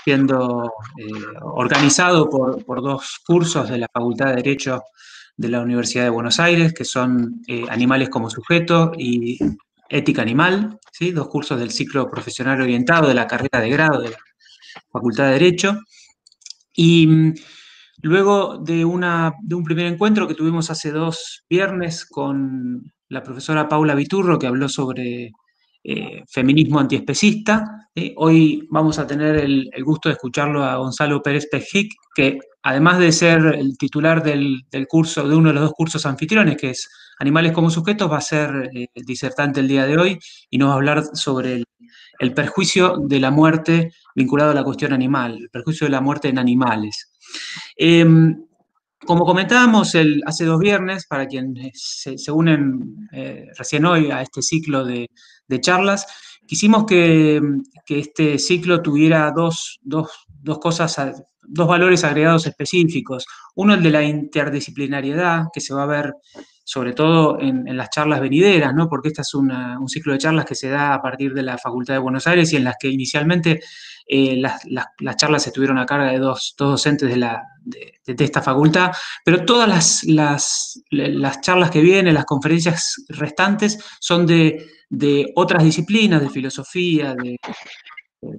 siendo organizado por dos cursos de la Facultad de Derecho de la Universidad de Buenos Aires, que son Animales como Sujeto y Ética Animal, ¿sí? Dos cursos del ciclo profesional orientado de la carrera de grado de la Facultad de Derecho. Y luego de un primer encuentro que tuvimos hace 2 viernes con la profesora Paula Viturro, que habló sobre feminismo antiespecista, ¿sí? Hoy vamos a tener el gusto de escucharlo a Gonzalo Pérez Pejic, que además de ser el titular del curso, de uno de los dos cursos anfitriones, que es Animales como Sujetos, va a ser el disertante el día de hoy y nos va a hablar sobre el perjuicio de la muerte vinculado a la cuestión animal, el perjuicio de la muerte en animales. Eh, Como comentábamos hace 2 viernes, para quienes se unen recién hoy a este ciclo de charlas, quisimos que este ciclo tuviera dos valores agregados específicos. Uno, el de la interdisciplinariedad, que se va a ver sobre todo en las charlas venideras, ¿no? Porque este es un ciclo de charlas que se da a partir de la Facultad de Buenos Aires y en las que inicialmente las charlas estuvieron a cargo de dos docentes de esta facultad, pero todas las charlas que vienen, las conferencias restantes, son de otras disciplinas, de filosofía, de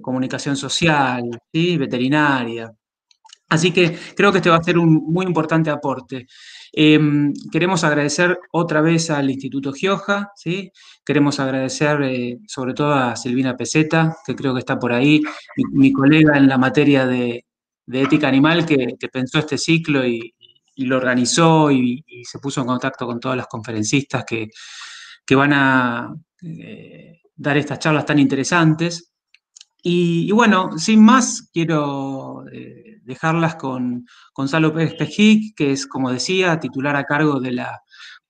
comunicación social, ¿sí? Veterinaria. Así que creo que este va a ser un muy importante aporte. Queremos agradecer otra vez al Instituto Gioja, ¿sí? Queremos agradecer sobre todo a Silvina Peseta, que creo que está por ahí, mi colega en la materia de ética animal, que pensó este ciclo y lo organizó y se puso en contacto con todas las conferencistas que van a dar estas charlas tan interesantes. Y bueno, sin más, quiero dejarlas con Gonzalo Pérez Pejic, que es, como decía, titular a cargo de la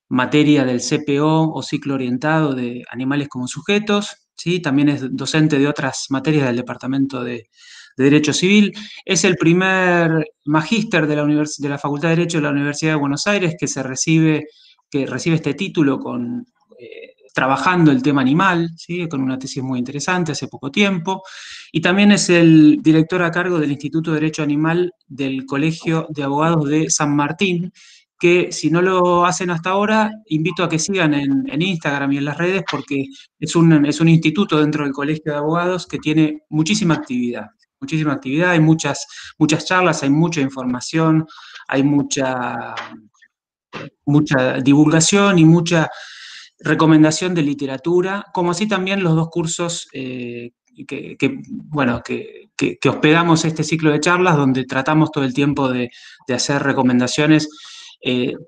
materia del CPO o ciclo orientado de animales como sujetos, ¿sí? También es docente de otras materias del Departamento de Derecho Civil. Es el primer magíster de la Facultad de Derecho de la Universidad de Buenos Aires que recibe este título trabajando el tema animal, ¿sí? Con una tesis muy interesante hace poco tiempo. Y también es el director a cargo del Instituto de Derecho Animal del Colegio de Abogados de San Martín, que si no lo hacen hasta ahora, invito a que sigan en Instagram y en las redes, porque es un instituto dentro del Colegio de Abogados que tiene muchísima actividad, hay muchas charlas, hay mucha información, hay mucha divulgación y mucha recomendación de literatura, como así también los dos cursos bueno, que hospedamos este ciclo de charlas, donde tratamos todo el tiempo de hacer recomendaciones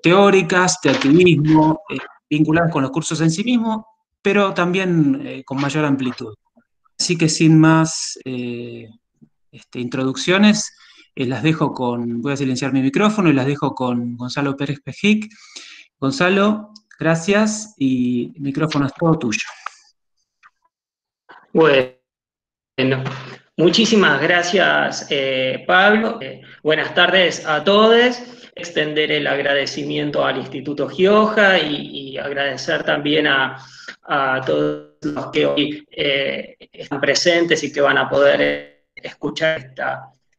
teóricas, de activismo, vinculadas con los cursos en sí mismos, pero también con mayor amplitud. Así que sin más introducciones, voy a silenciar mi micrófono y las dejo con Gonzalo Pérez Pejic. Gonzalo, gracias y el micrófono es todo tuyo. Bueno, muchísimas gracias, Pablo. Buenas tardes a todos. Extender el agradecimiento al Instituto Gioja y agradecer también a todos los que hoy están presentes y que van a poder escuchar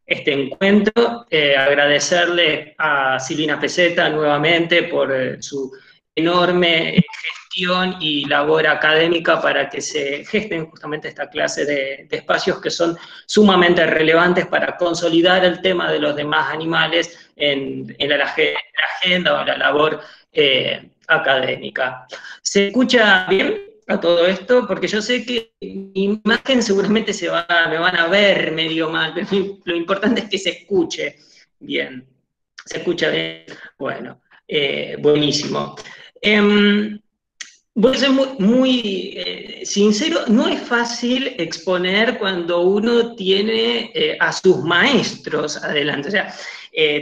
este encuentro. Agradecerle a Silvina Peseta nuevamente por su enorme gestión y labor académica para que se gesten justamente esta clase de espacios que son sumamente relevantes para consolidar el tema de los demás animales en la agenda o la labor académica. ¿Se escucha bien a todo esto? Porque yo sé que mi imagen seguramente me van a ver medio mal, pero lo importante es que se escuche bien. ¿Se escucha bien? Bueno, buenísimo. Voy a ser muy sincero, no es fácil exponer cuando uno tiene a sus maestros adelante. O sea,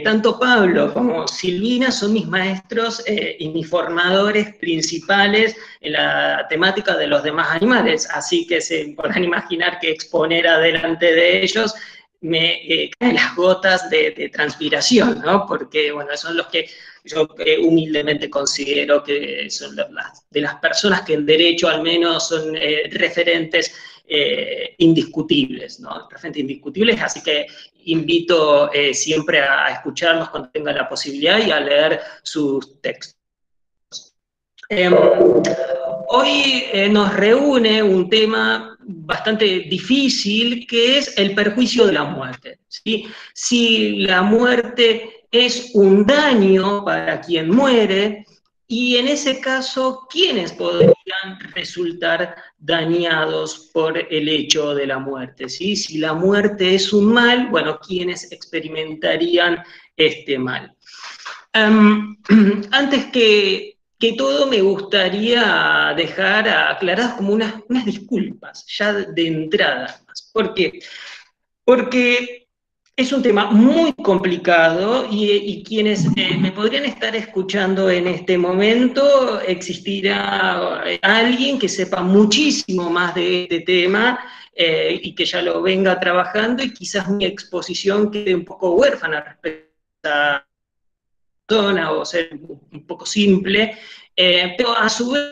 tanto Pablo como Silvina son mis maestros y mis formadores principales en la temática de los demás animales, así que se podrán imaginar que exponer adelante de ellos me caen las gotas de transpiración, ¿no? Porque, bueno, son los que yo humildemente considero que son de las personas que en derecho al menos son referentes indiscutibles, ¿no? Referentes indiscutibles, así que invito siempre a escucharlos cuando tengan la posibilidad y a leer sus textos. Hoy nos reúne un tema bastante difícil, que es el perjuicio de la muerte, ¿sí? Si la muerte es un daño para quien muere, y en ese caso, ¿quiénes podrían resultar dañados por el hecho de la muerte? ¿Sí? Si la muerte es un mal, bueno, ¿quiénes experimentarían este mal? Antes que todo me gustaría dejar aclaradas como unas disculpas, ya de entrada. ¿Por qué? Porque es un tema muy complicado y quienes me podrían estar escuchando en este momento, existirá alguien que sepa muchísimo más de este tema y que ya lo venga trabajando, y quizás mi exposición quede un poco huérfana respecto a o ser un poco simple, pero a su vez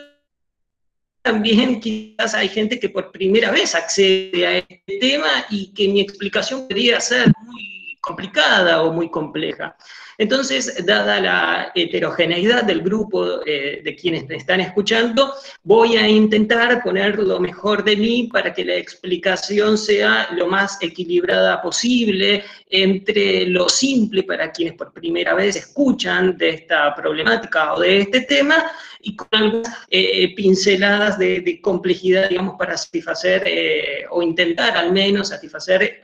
también quizás hay gente que por primera vez accede a este tema y que mi explicación podría ser muy complicada o muy compleja. Entonces, dada la heterogeneidad del grupo de quienes me están escuchando, voy a intentar poner lo mejor de mí para que la explicación sea lo más equilibrada posible entre lo simple para quienes por primera vez escuchan de esta problemática o de este tema, y con algunas pinceladas de complejidad, digamos, para satisfacer o intentar al menos satisfacer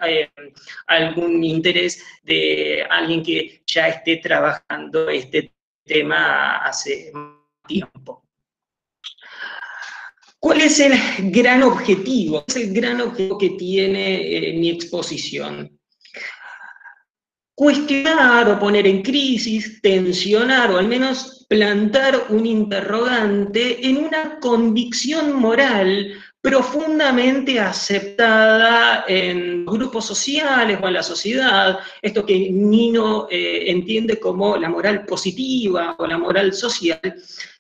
algún interés de alguien que ya esté trabajando este tema hace tiempo. ¿Cuál es el gran objetivo? ¿Cuál es el gran objetivo que tiene mi exposición? Cuestionar o poner en crisis, tensionar o al menos plantar un interrogante en una convicción moral profundamente aceptada en grupos sociales o en la sociedad, esto que Nino entiende como la moral positiva o la moral social,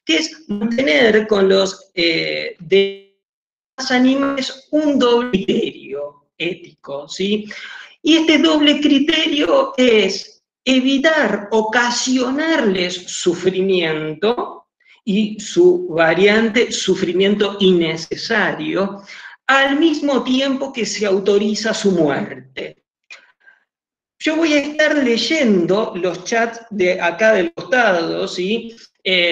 que es mantener con los demás animales un doble criterio ético, ¿sí? Y este doble criterio es evitar ocasionarles sufrimiento, y su variante sufrimiento innecesario, al mismo tiempo que se autoriza su muerte. Yo voy a estar leyendo los chats de acá del costado, ¿sí?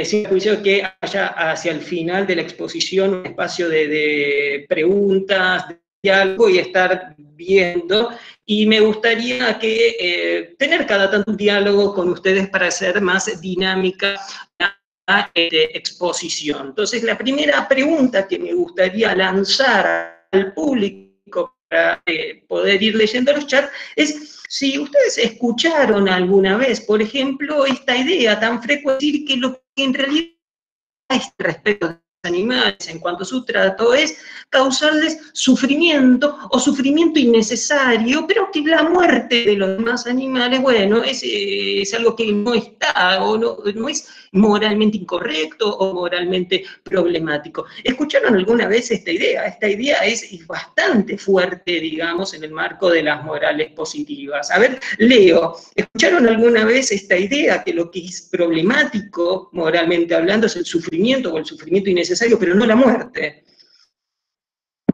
Sin juicio que haya hacia el final de la exposición un espacio de preguntas, de diálogo, y estar viendo. Y me gustaría que tener cada tanto un diálogo con ustedes para hacer más dinámica la exposición. Entonces, la primera pregunta que me gustaría lanzar al público para poder ir leyendo los chats es si ustedes escucharon alguna vez, por ejemplo, esta idea tan frecuente de decir que lo que en realidad es respecto a los animales en cuanto a su trato es causarles sufrimiento o sufrimiento innecesario, pero que la muerte de los demás animales, bueno, es algo que no está o no es moralmente incorrecto o moralmente problemático. ¿Escucharon alguna vez esta idea? Esta idea es bastante fuerte, digamos, en el marco de las morales positivas. A ver, Leo, ¿escucharon alguna vez esta idea que lo que es problemático, moralmente hablando, es el sufrimiento o el sufrimiento innecesario, pero no la muerte?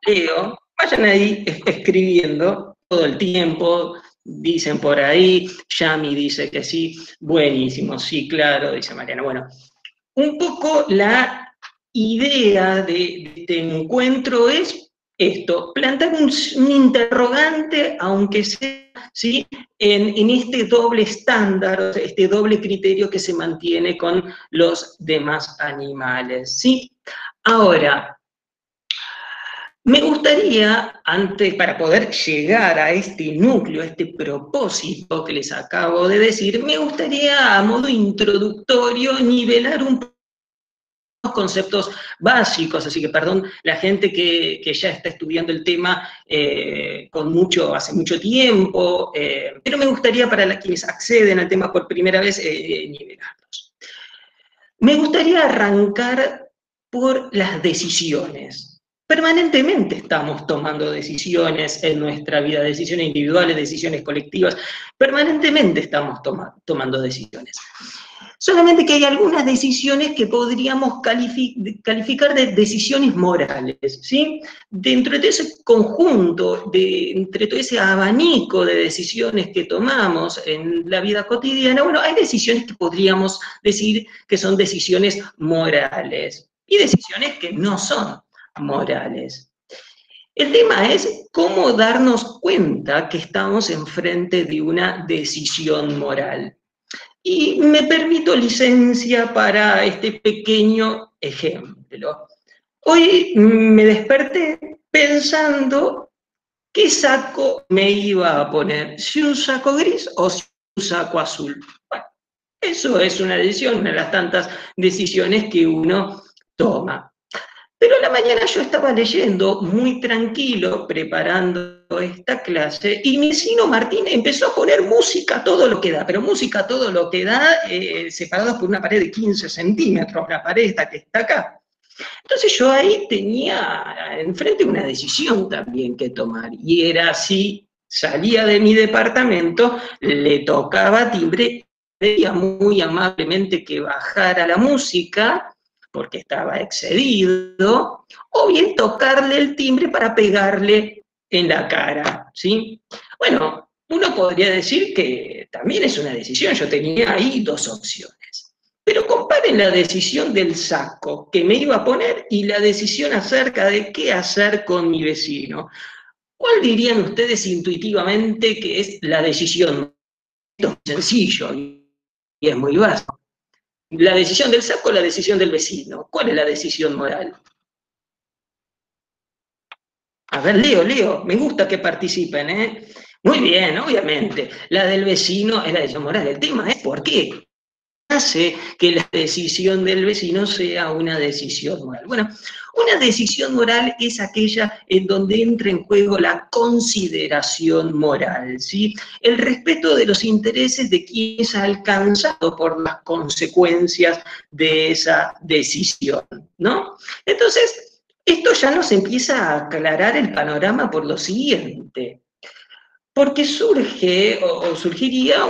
Leo, vayan ahí escribiendo todo el tiempo. Dicen por ahí, Yami dice que sí, buenísimo, sí, claro, dice Mariana. Bueno, un poco la idea de este encuentro es esto, plantar un interrogante, aunque sea, ¿sí?, en este doble estándar, este doble criterio que se mantiene con los demás animales, ¿sí? Ahora, me gustaría, antes, para poder llegar a este núcleo, a este propósito que les acabo de decir, me gustaría, a modo introductorio, nivelar un poco los conceptos básicos, así que perdón la gente que ya está estudiando el tema hace mucho tiempo, pero me gustaría para quienes acceden al tema por primera vez nivelarlos. Me gustaría arrancar por las decisiones. Permanentemente estamos tomando decisiones en nuestra vida, decisiones individuales, decisiones colectivas, permanentemente estamos tomando decisiones. Solamente que hay algunas decisiones que podríamos calificar de decisiones morales, ¿sí? Dentro de ese conjunto, entre todo ese abanico de decisiones que tomamos en la vida cotidiana, bueno, hay decisiones que podríamos decir que son decisiones morales y decisiones que no son morales. El tema es cómo darnos cuenta que estamos enfrente de una decisión moral. Y me permito licencia para este pequeño ejemplo. Hoy me desperté pensando qué saco me iba a poner, si un saco gris o si un saco azul. Bueno, eso es una decisión, una de las tantas decisiones que uno toma. Pero a la mañana yo estaba leyendo muy tranquilo, preparando esta clase, y mi vecino Martín empezó a poner música a todo lo que da, pero música a todo lo que da, separados por una pared de 15 centímetros, la pared esta que está acá. Entonces yo ahí tenía enfrente una decisión también que tomar, y era si salía de mi departamento, le tocaba timbre, pedía muy amablemente que bajara la música, porque estaba excedido, o bien tocarle el timbre para pegarle en la cara, ¿sí? Bueno, uno podría decir que también es una decisión, yo tenía ahí dos opciones. Pero comparen la decisión del saco que me iba a poner y la decisión acerca de qué hacer con mi vecino. ¿Cuál dirían ustedes intuitivamente que es la decisión? Esto es sencillo y es muy básico. La decisión del saco o la decisión del vecino. ¿Cuál es la decisión moral? A ver, Leo, me gusta que participen, ¿eh? Muy bien, obviamente. La del vecino es la decisión moral. El tema es por qué hace que la decisión del vecino sea una decisión moral. Bueno, una decisión moral es aquella en donde entra en juego la consideración moral, ¿sí? El respeto de los intereses de quien es alcanzado por las consecuencias de esa decisión, ¿no? Entonces, esto ya nos empieza a aclarar el panorama por lo siguiente. Porque surge o surgiría,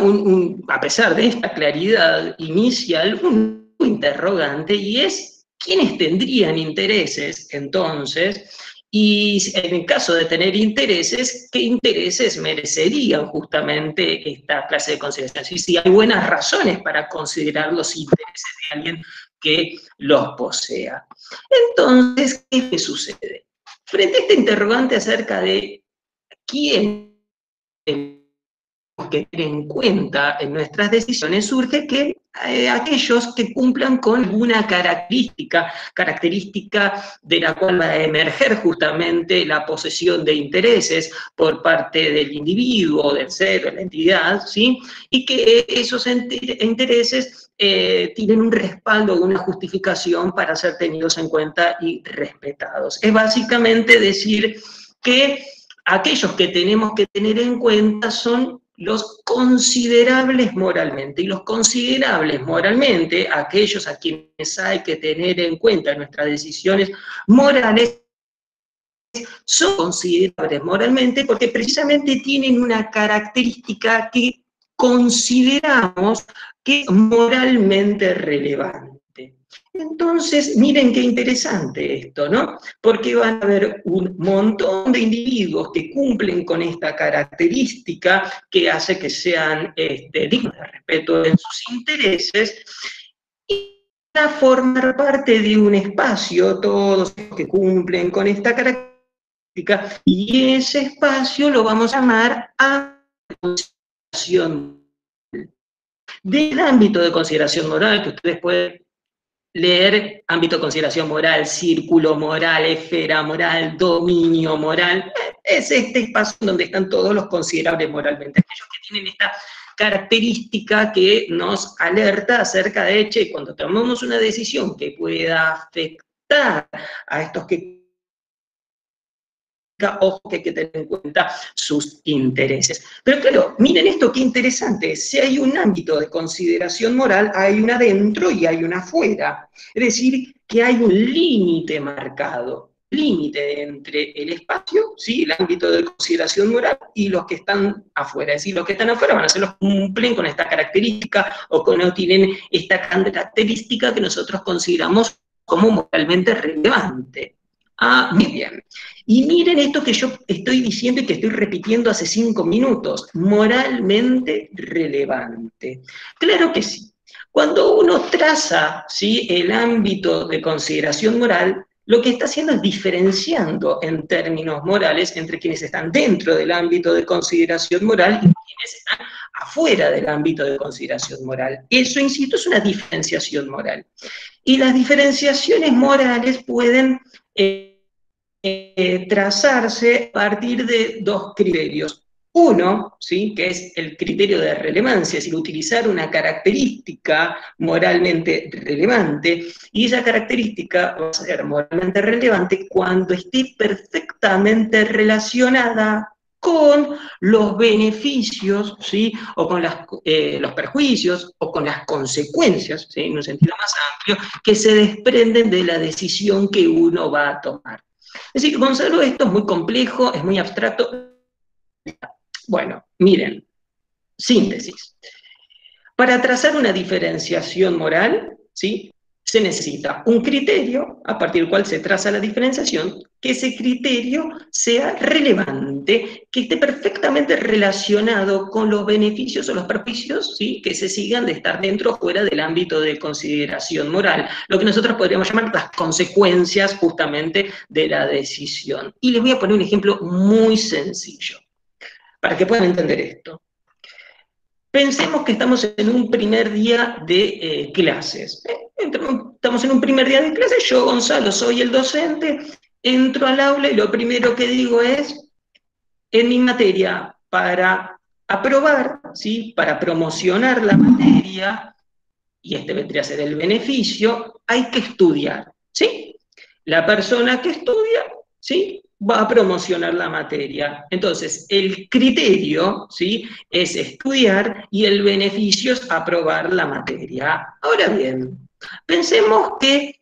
a pesar de esta claridad inicial, un interrogante, y es quiénes tendrían intereses entonces, y en el caso de tener intereses, ¿qué intereses merecerían justamente esta clase de consideración? Si hay buenas razones para considerar los intereses de alguien que los posea. Entonces, ¿qué sucede? Frente a este interrogante acerca de quién que tener en cuenta en nuestras decisiones, surge que aquellos que cumplan con alguna característica de la cual va a emerger justamente la posesión de intereses por parte del individuo, del ser, de la entidad, ¿sí? Y que esos intereses tienen un respaldo, una justificación para ser tenidos en cuenta y respetados. Es básicamente decir que aquellos que tenemos que tener en cuenta son los considerables moralmente. Y los considerables moralmente, aquellos a quienes hay que tener en cuenta en nuestras decisiones morales, son considerables moralmente porque precisamente tienen una característica que consideramos que es moralmente relevante. Entonces, miren qué interesante esto, ¿no? Porque van a haber un montón de individuos que cumplen con esta característica que hace que sean dignos de respeto en sus intereses, y van a formar parte de un espacio, todos los que cumplen con esta característica, y ese espacio lo vamos a llamar a consideración. Del ámbito de consideración moral, que ustedes pueden leer ámbito de consideración moral, círculo moral, esfera moral, dominio moral, es este espacio donde están todos los considerables moralmente, aquellos que tienen esta característica que nos alerta acerca de, che, cuando tomamos una decisión que pueda afectar a estos que ojo que hay que tener en cuenta sus intereses. Pero claro, miren esto qué interesante, si hay un ámbito de consideración moral, hay una adentro y hay una afuera. Es decir, que hay un límite marcado. límite entre el espacio, ¿sí? El ámbito de consideración moral, y los que están afuera. Es decir, los que están afuera van a ser los que cumplen con esta característica o que no tienen esta característica que nosotros consideramos como moralmente relevante. Ah, muy bien. Y miren esto que yo estoy diciendo y que estoy repitiendo hace 5 minutos, moralmente relevante. Claro que sí. Cuando uno traza, ¿sí?, el ámbito de consideración moral, lo que está haciendo es diferenciando en términos morales entre quienes están dentro del ámbito de consideración moral y quienes están afuera del ámbito de consideración moral. Eso, insisto, es una diferenciación moral. Y las diferenciaciones morales pueden trazarse a partir de 2 criterios. Uno, ¿sí?, que es el criterio de relevancia, es decir, utilizar una característica moralmente relevante, y esa característica va a ser moralmente relevante cuando esté perfectamente relacionada con los beneficios, ¿sí?, o con los perjuicios, o con las consecuencias, ¿sí?, en un sentido más amplio, que se desprenden de la decisión que uno va a tomar. Es decir, Gonzalo, esto es muy complejo, es muy abstracto. Bueno, miren, síntesis. Para trazar una diferenciación moral, ¿sí?, se necesita un criterio a partir del cual se traza la diferenciación, que ese criterio sea relevante, que esté perfectamente relacionado con los beneficios o los perjuicios, ¿sí?, que se sigan de estar dentro o fuera del ámbito de consideración moral, lo que nosotros podríamos llamar las consecuencias justamente de la decisión. Y les voy a poner un ejemplo muy sencillo, para que puedan entender esto. Pensemos que estamos en un primer día de clases. Estamos en un primer día de clases, yo, Gonzalo, soy el docente, entro al aula y lo primero que digo es, en mi materia, para aprobar, ¿sí?, para promocionar la materia, y este vendría a ser el beneficio, hay que estudiar, ¿sí? La persona que estudia, ¿sí?, va a promocionar la materia. Entonces, el criterio, ¿sí?, es estudiar, y el beneficio es aprobar la materia. Ahora bien, pensemos que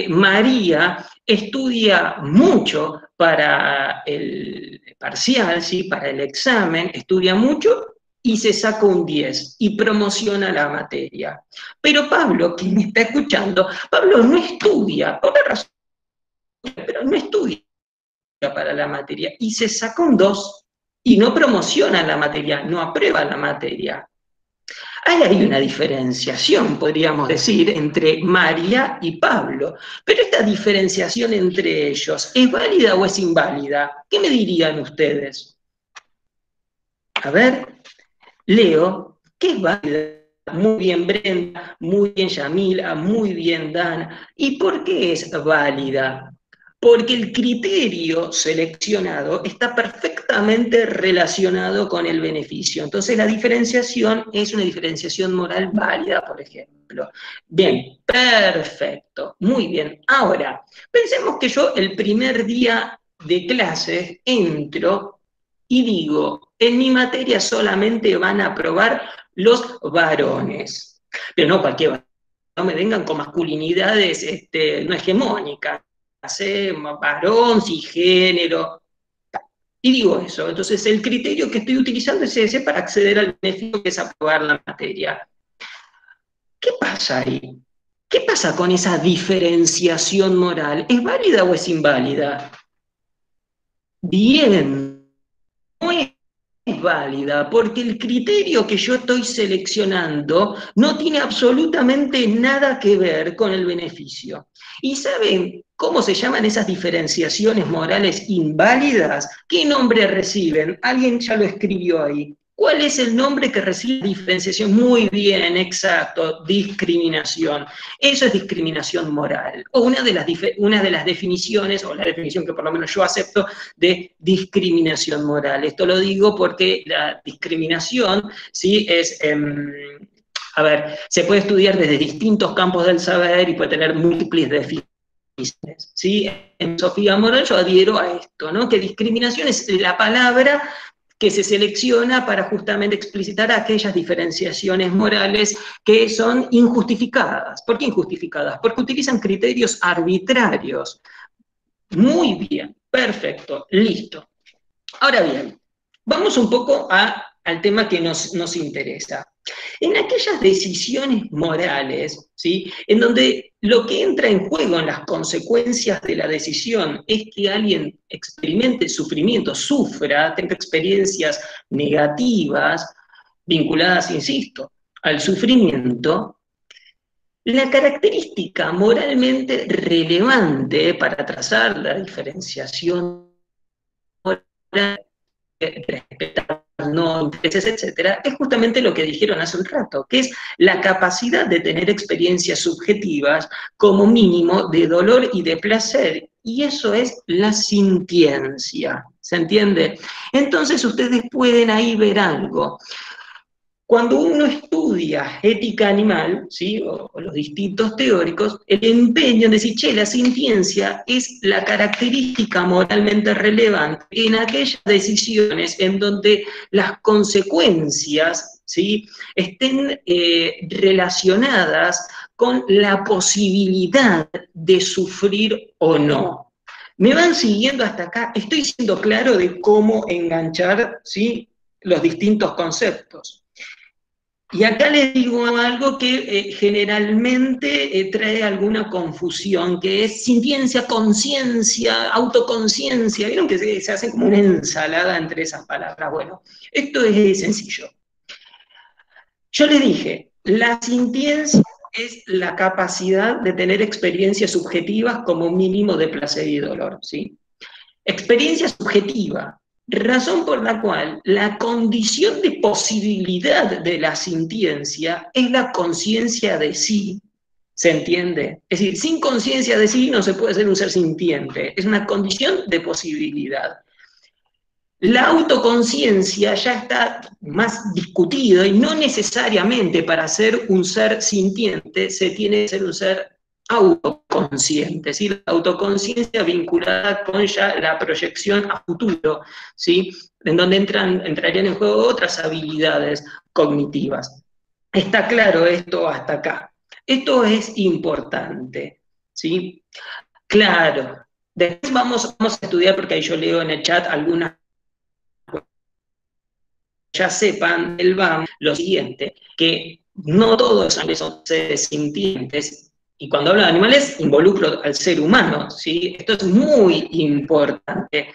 María estudia mucho para el parcial, ¿sí?, para el examen, estudia mucho y se saca un 10 y promociona la materia. Pero Pablo, quien me está escuchando, Pablo no estudia, por una razón, pero no estudia para la materia y se saca un 2 y no promociona la materia, no aprueba la materia. Ahí hay una diferenciación, podríamos decir, entre María y Pablo. Pero esta diferenciación entre ellos, ¿es válida o es inválida? ¿Qué me dirían ustedes? A ver, Leo, ¿qué es válida? Muy bien Brenda, muy bien Yamila, muy bien Dana. ¿Y por qué es válida? Porque el criterio seleccionado está perfectamente relacionado con el beneficio. Entonces la diferenciación es una diferenciación moral válida, por ejemplo. Bien, perfecto, muy bien. Ahora, pensemos que yo el primer día de clases entro y digo, en mi materia solamente van a aprobar los varones. Pero no cualquier varón, no me vengan con masculinidades no hegemónicas, varón, cisgénero. Y digo eso, entonces el criterio que estoy utilizando es ese para acceder al beneficio, que es aprobar la materia. ¿Qué pasa ahí? ¿Qué pasa con esa diferenciación moral? ¿Es válida o es inválida? Bien, no es válida, porque el criterio que yo estoy seleccionando no tiene absolutamente nada que ver con el beneficio. ¿Y saben cómo se llaman esas diferenciaciones morales inválidas? ¿Qué nombre reciben? Alguien ya lo escribió ahí. ¿Cuál es el nombre que recibe la diferenciación? Muy bien, exacto, discriminación. Eso es discriminación moral. O una de las definiciones, o la definición que por lo menos yo acepto, de discriminación moral. Esto lo digo porque la discriminación, ¿sí?, es, a ver, se puede estudiar desde distintos campos del saber y puede tener múltiples definiciones, ¿sí? En Sofía Moral yo adhiero a esto, ¿no?, que discriminación es la palabra que se selecciona para justamente explicitar aquellas diferenciaciones morales que son injustificadas. ¿Por qué injustificadas? Porque utilizan criterios arbitrarios. Muy bien, perfecto, listo. Ahora bien, vamos un poco al tema que nos interesa. En aquellas decisiones morales, ¿sí? En donde lo que entra en juego en las consecuencias de la decisión es que alguien experimente sufrimiento, sufra, tenga experiencias negativas vinculadas, insisto, al sufrimiento, la característica moralmente relevante para trazar la diferenciación moral, respetar no intereses, etcétera, es justamente lo que dijeron hace un rato, que es la capacidad de tener experiencias subjetivas como mínimo de dolor y de placer, y eso es la sintiencia, ¿se entiende? Entonces ustedes pueden ahí ver algo. Cuando uno estudia ética animal, ¿sí? o los distintos teóricos, el empeño en decir, che, la sintiencia es la característica moralmente relevante en aquellas decisiones en donde las consecuencias, ¿sí? estén relacionadas con la posibilidad de sufrir o no. ¿Me van siguiendo hasta acá? Estoy siendo claro de cómo enganchar, ¿sí? los distintos conceptos. Y acá les digo algo que generalmente trae alguna confusión, que es sintiencia, conciencia, autoconciencia. ¿Vieron que se hace como una ensalada entre esas palabras? Bueno, esto es sencillo. Yo les dije, la sintiencia es la capacidad de tener experiencias subjetivas como mínimo de placer y dolor, ¿sí? Experiencia subjetiva, razón por la cual la condición de posibilidad de la sintiencia es la conciencia de sí. ¿Se entiende? Es decir, sin conciencia de sí no se puede ser un ser sintiente, es una condición de posibilidad. La autoconciencia ya está más discutida y no necesariamente para ser un ser sintiente se tiene que ser un ser autoconsciente, ¿sí? La autoconciencia vinculada con ya la proyección a futuro, ¿sí? En donde entrarían en juego otras habilidades cognitivas. Está claro esto hasta acá. Esto es importante, ¿sí? Claro. Después vamos a estudiar, porque ahí yo leo en el chat algunas, ya sepan el BAM lo siguiente, que no todos son seres sintientes, y cuando hablo de animales involucro al ser humano, ¿sí? Esto es muy importante.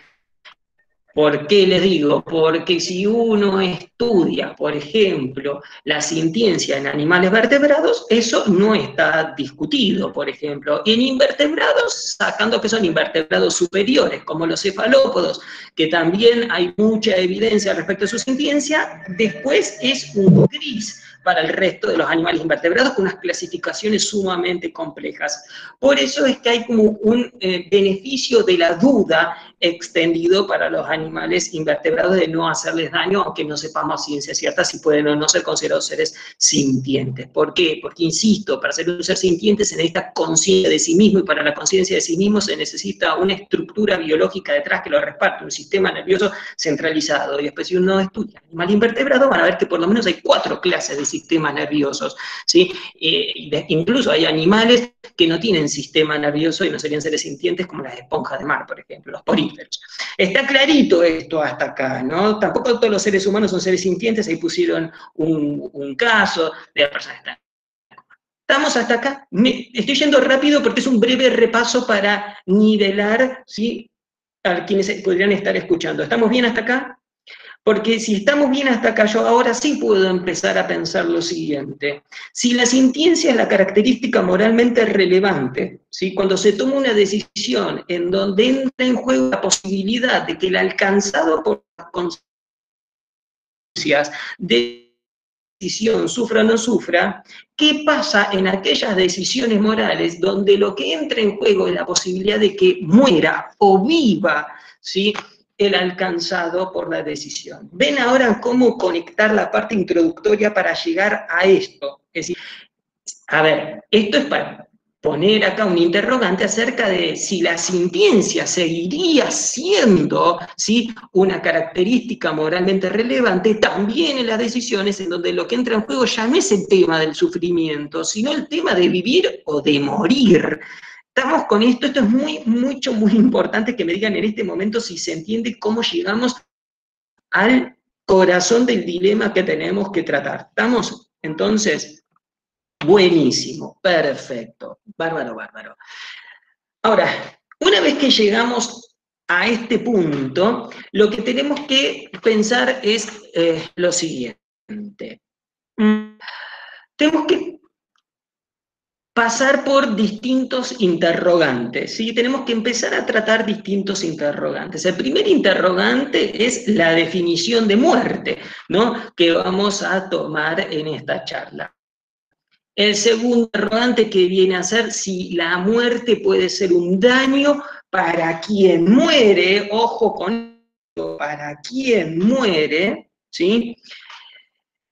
¿Por qué les digo? Porque si uno estudia, por ejemplo, la sintiencia en animales vertebrados, eso no está discutido, por ejemplo. Y en invertebrados, sacando que son invertebrados superiores, como los cefalópodos, que también hay mucha evidencia respecto a su sintiencia, después es un gris para el resto de los animales invertebrados con unas clasificaciones sumamente complejas. Por eso es que hay como un beneficio de la duda extendido para los animales invertebrados de no hacerles daño, aunque no sepamos a ciencia cierta si pueden o no ser considerados seres sintientes. ¿Por qué? Porque, insisto, para ser un ser sintiente se necesita conciencia de sí mismo, y para la conciencia de sí mismo se necesita una estructura biológica detrás que lo respalde, un sistema nervioso centralizado. Y después, si uno estudia animal invertebrado, van a ver que por lo menos hay 4 clases de sistemas nerviosos, ¿sí? Incluso hay animales que no tienen sistema nervioso y no serían seres sintientes, como las esponjas de mar, por ejemplo, los poríferos. Está clarito esto hasta acá, ¿no? Tampoco todos los seres humanos son seres sintientes, ahí pusieron un caso de la persona que está. ¿Estamos hasta acá? Estoy yendo rápido porque es un breve repaso para nivelar, ¿sí?, a quienes podrían estar escuchando. ¿Estamos bien hasta acá? Porque si estamos bien hasta acá, yo ahora sí puedo empezar a pensar lo siguiente. Si la sintiencia es la característica moralmente relevante, ¿sí?, cuando se toma una decisión en donde entra en juego la posibilidad de que el alcanzado por las consecuencias de decisión, sufra o no sufra, ¿qué pasa en aquellas decisiones morales donde lo que entra en juego es la posibilidad de que muera o viva, ¿sí?, el alcanzado por la decisión? ¿Ven ahora cómo conectar la parte introductoria para llegar a esto? Es decir, a ver, esto es para poner acá un interrogante acerca de si la sintiencia seguiría siendo, ¿sí?, una característica moralmente relevante también en las decisiones en donde lo que entra en juego ya no es el tema del sufrimiento, sino el tema de vivir o de morir. estamos con esto, esto es muy importante que me digan en este momento si se entiende cómo llegamos al corazón del dilema que tenemos que tratar. ¿Estamos? Entonces, buenísimo, perfecto, bárbaro, bárbaro. Ahora, una vez que llegamos a este punto, lo que tenemos que pensar es lo siguiente. Tenemos que pasar por distintos interrogantes, ¿sí? Tenemos que empezar a tratar distintos interrogantes. El primer interrogante es la definición de muerte, ¿no? Que vamos a tomar en esta charla. El segundo interrogante que viene a ser si la muerte puede ser un daño para quien muere, ojo con esto, para quien muere, ¿sí?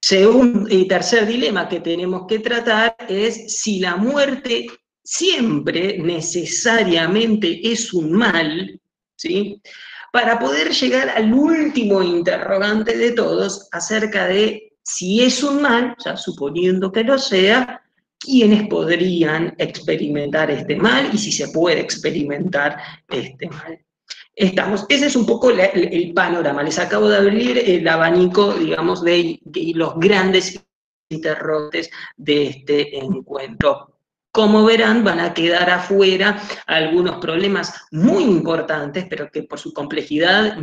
Segundo y tercer dilema que tenemos que tratar es si la muerte siempre necesariamente es un mal, ¿sí? Para poder llegar al último interrogante de todos acerca de si es un mal, ya suponiendo que lo sea, quiénes podrían experimentar este mal y si se puede experimentar este mal. Ese es un poco el panorama. Les acabo de abrir el abanico, digamos, de los grandes interrogantes de este encuentro. Como verán, van a quedar afuera algunos problemas muy importantes, pero que por su complejidad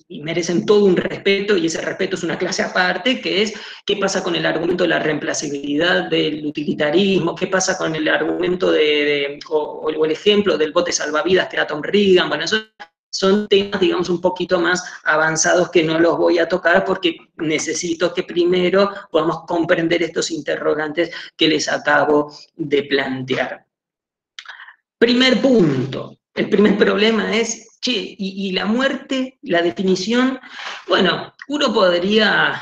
y merecen todo un respeto, y ese respeto es una clase aparte, que es qué pasa con el argumento de la reemplazabilidad del utilitarismo, qué pasa con el argumento o el ejemplo del bote salvavidas que era Tom Reagan. Bueno, eso son temas, digamos, un poquito más avanzados que no los voy a tocar porque necesito que primero podamos comprender estos interrogantes que les acabo de plantear. Primer punto, el primer problema es, che, y la muerte, la definición, bueno, uno podría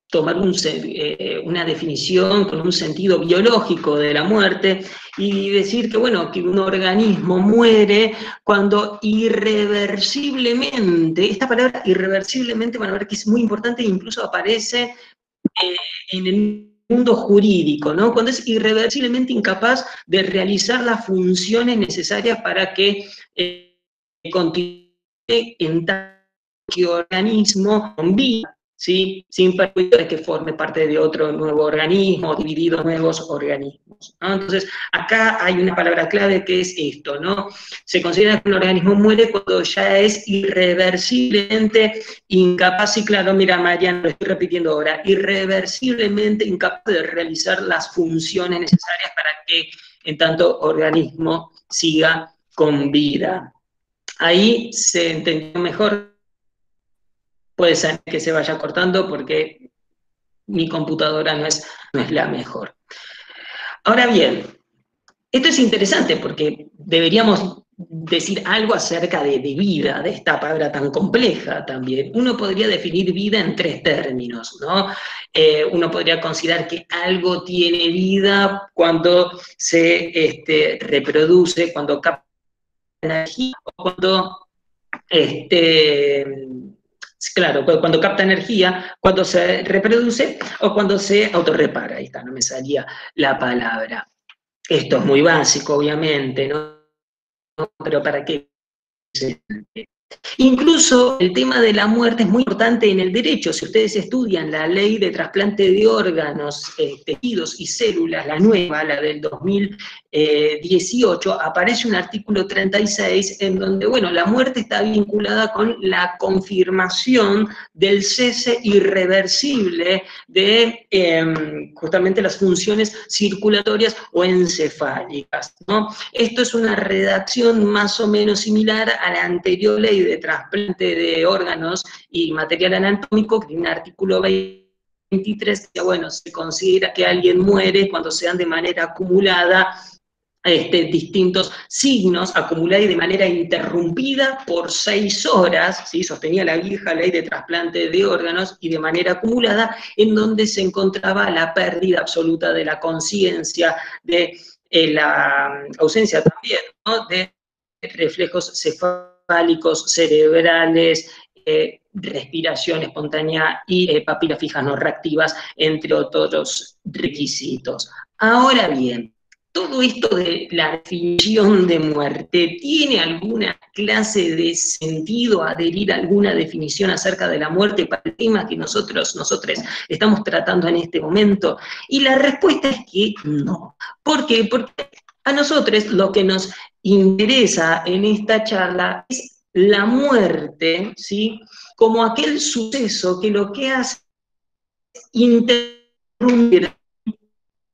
tomar una definición con un sentido biológico de la muerte y decir que, bueno, que un organismo muere cuando irreversiblemente, esta palabra irreversiblemente, van a ver que es muy importante e incluso aparece en el mundo jurídico, ¿no? Cuando es irreversiblemente incapaz de realizar las funciones necesarias para que continúe en tal organismo con vida, ¿sí? Sin perjuicio de que forme parte de otro nuevo organismo, dividido en nuevos organismos, ¿no? Entonces, acá hay una palabra clave que es esto, ¿no? Se considera que un organismo muere cuando ya es irreversiblemente incapaz, y claro, mira, Mariana, lo estoy repitiendo ahora, irreversiblemente incapaz de realizar las funciones necesarias para que en tanto organismo siga con vida. Ahí se entendió mejor. Puede ser que se vaya cortando porque mi computadora no es la mejor. Ahora bien, esto es interesante porque deberíamos decir algo acerca de vida, de esta palabra tan compleja también. Uno podría definir vida en tres términos, ¿no? Uno podría considerar que algo tiene vida cuando se reproduce, cuando capta energía, o cuando claro, cuando capta energía, cuando se reproduce o cuando se autorrepara. Ahí está, no me salía la palabra. Esto es muy básico, obviamente, ¿no? Pero ¿para qué? Incluso el tema de la muerte es muy importante en el derecho. Si ustedes estudian la ley de trasplante de órganos, tejidos y células, la nueva, la del 2018, aparece un artículo 36 en donde, bueno, la muerte está vinculada con la confirmación del cese irreversible de justamente las funciones circulatorias o encefálicas, ¿no? Esto es una redacción más o menos similar a la anterior ley de trasplante de órganos y material anatómico, que tiene un artículo 23, que, bueno, se considera que alguien muere cuando se dan de manera acumulada distintos signos, acumulada y de manera interrumpida por 6 horas, ¿sí? Sostenía la vieja ley de trasplante de órganos, y de manera acumulada, en donde se encontraba la pérdida absoluta de la conciencia, de la ausencia también, ¿no? De reflejos cefálicos, cerebrales, respiración espontánea y papilas fijas no reactivas, entre otros requisitos. Ahora bien, todo esto de la definición de muerte, ¿tiene alguna clase de sentido adherir a alguna definición acerca de la muerte para el tema que nosotros estamos tratando en este momento? Y la respuesta es que no. ¿Por qué? Porque a nosotros lo que nos interesa en esta charla es la muerte, ¿sí? Como aquel suceso que lo que hace es interrumpir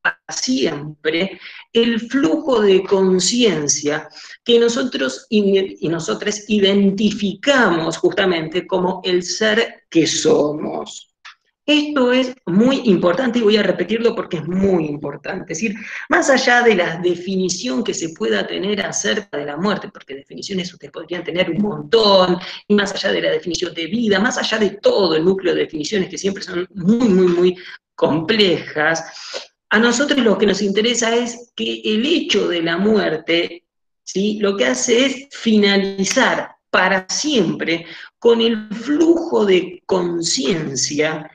para siempre el flujo de conciencia que nosotros y nosotras identificamos justamente como el ser que somos. Esto es muy importante y voy a repetirlo porque es muy importante. Es decir, más allá de la definición que se pueda tener acerca de la muerte, porque definiciones ustedes podrían tener un montón, y más allá de la definición de vida, más allá de todo el núcleo de definiciones que siempre son muy, muy, muy complejas, a nosotros lo que nos interesa es que el hecho de la muerte, ¿sí?, lo que hace es finalizar para siempre con el flujo de conciencia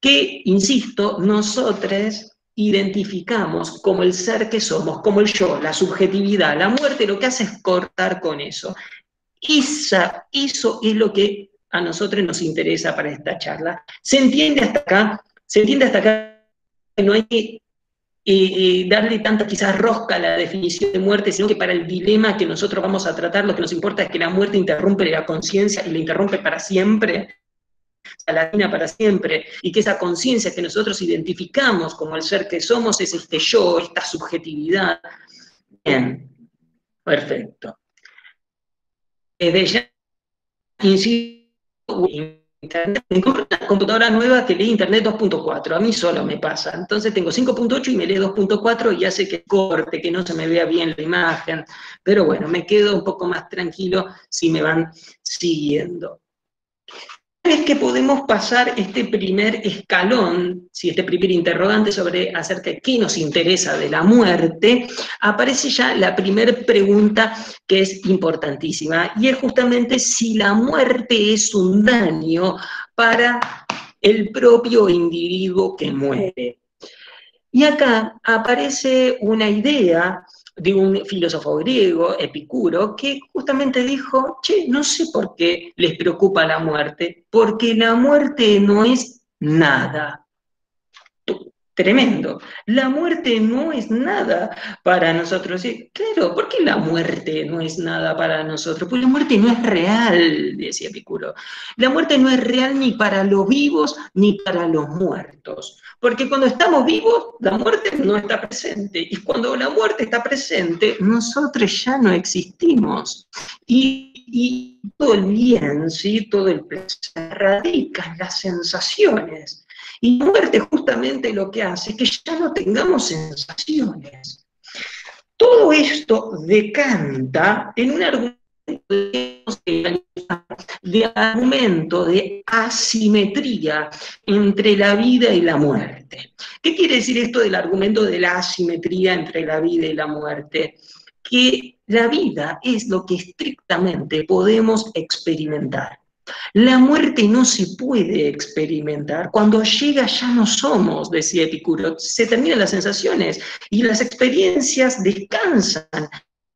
que, insisto, nosotros identificamos como el ser que somos, como el yo, la subjetividad. La muerte lo que hace es cortar con eso. Eso es lo que a nosotros nos interesa para esta charla. ¿Se entiende hasta acá? ¿Se entiende hasta acá que no hay que darle tanta quizás rosca a la definición de muerte, sino que para el dilema que nosotros vamos a tratar, lo que nos importa es que la muerte interrumpe la conciencia y la interrumpe para siempre, a la vida para siempre, y que esa conciencia que nosotros identificamos como el ser que somos es este yo, esta subjetividad? Bien, perfecto. Desde ya, insisto, Internet, me compré una computadora nueva que lee Internet 2.4, a mí solo me pasa, entonces tengo 5.8 y me lee 2.4 y hace que corte, que no se me vea bien la imagen, pero bueno, me quedo un poco más tranquilo si me van siguiendo. Es que podemos pasar este primer escalón, si este primer interrogante acerca de qué nos interesa de la muerte, aparece ya la primera pregunta que es importantísima, y es justamente si la muerte es un daño para el propio individuo que muere. Y acá aparece una idea de un filósofo griego, Epicuro, que justamente dijo, che, no sé por qué les preocupa la muerte, porque la muerte no es nada. Tremendo. La muerte no es nada para nosotros. Claro, ¿por qué la muerte no es nada para nosotros? Porque la muerte no es real, decía Epicuro. La muerte no es real ni para los vivos ni para los muertos. Porque cuando estamos vivos, la muerte no está presente. Y cuando la muerte está presente, nosotros ya no existimos. Y todo el bien, ¿sí?, todo el placer radica en las sensaciones. Y la muerte justamente lo que hace es que ya no tengamos sensaciones. Todo esto decanta en un argumento de asimetría entre la vida y la muerte. ¿Qué quiere decir esto del argumento de la asimetría entre la vida y la muerte? Que la vida es lo que estrictamente podemos experimentar. La muerte no se puede experimentar. Cuando llega ya no somos, decía Epicuro. Se terminan las sensaciones y las experiencias descansan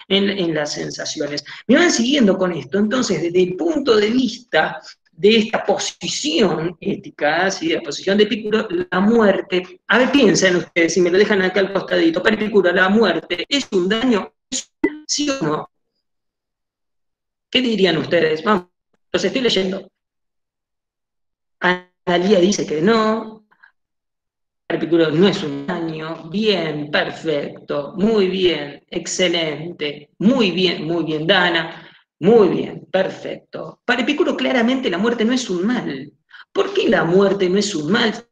en las sensaciones. Me van siguiendo con esto. Entonces, desde el punto de vista de esta posición ética, ¿sí?, la posición de Epicuro, la muerte, a ver, piensen ustedes, si me lo dejan acá al costadito, para Epicuro, ¿la muerte es un daño? ¿Sí o no? ¿Qué dirían ustedes? Vamos. Los estoy leyendo. Analía dice que no. Epicuro no es un daño. Bien, perfecto. Muy bien, excelente. Muy bien, Dana. Muy bien, perfecto. Para Epicuro claramente la muerte no es un mal. ¿Por qué la muerte no es un mal?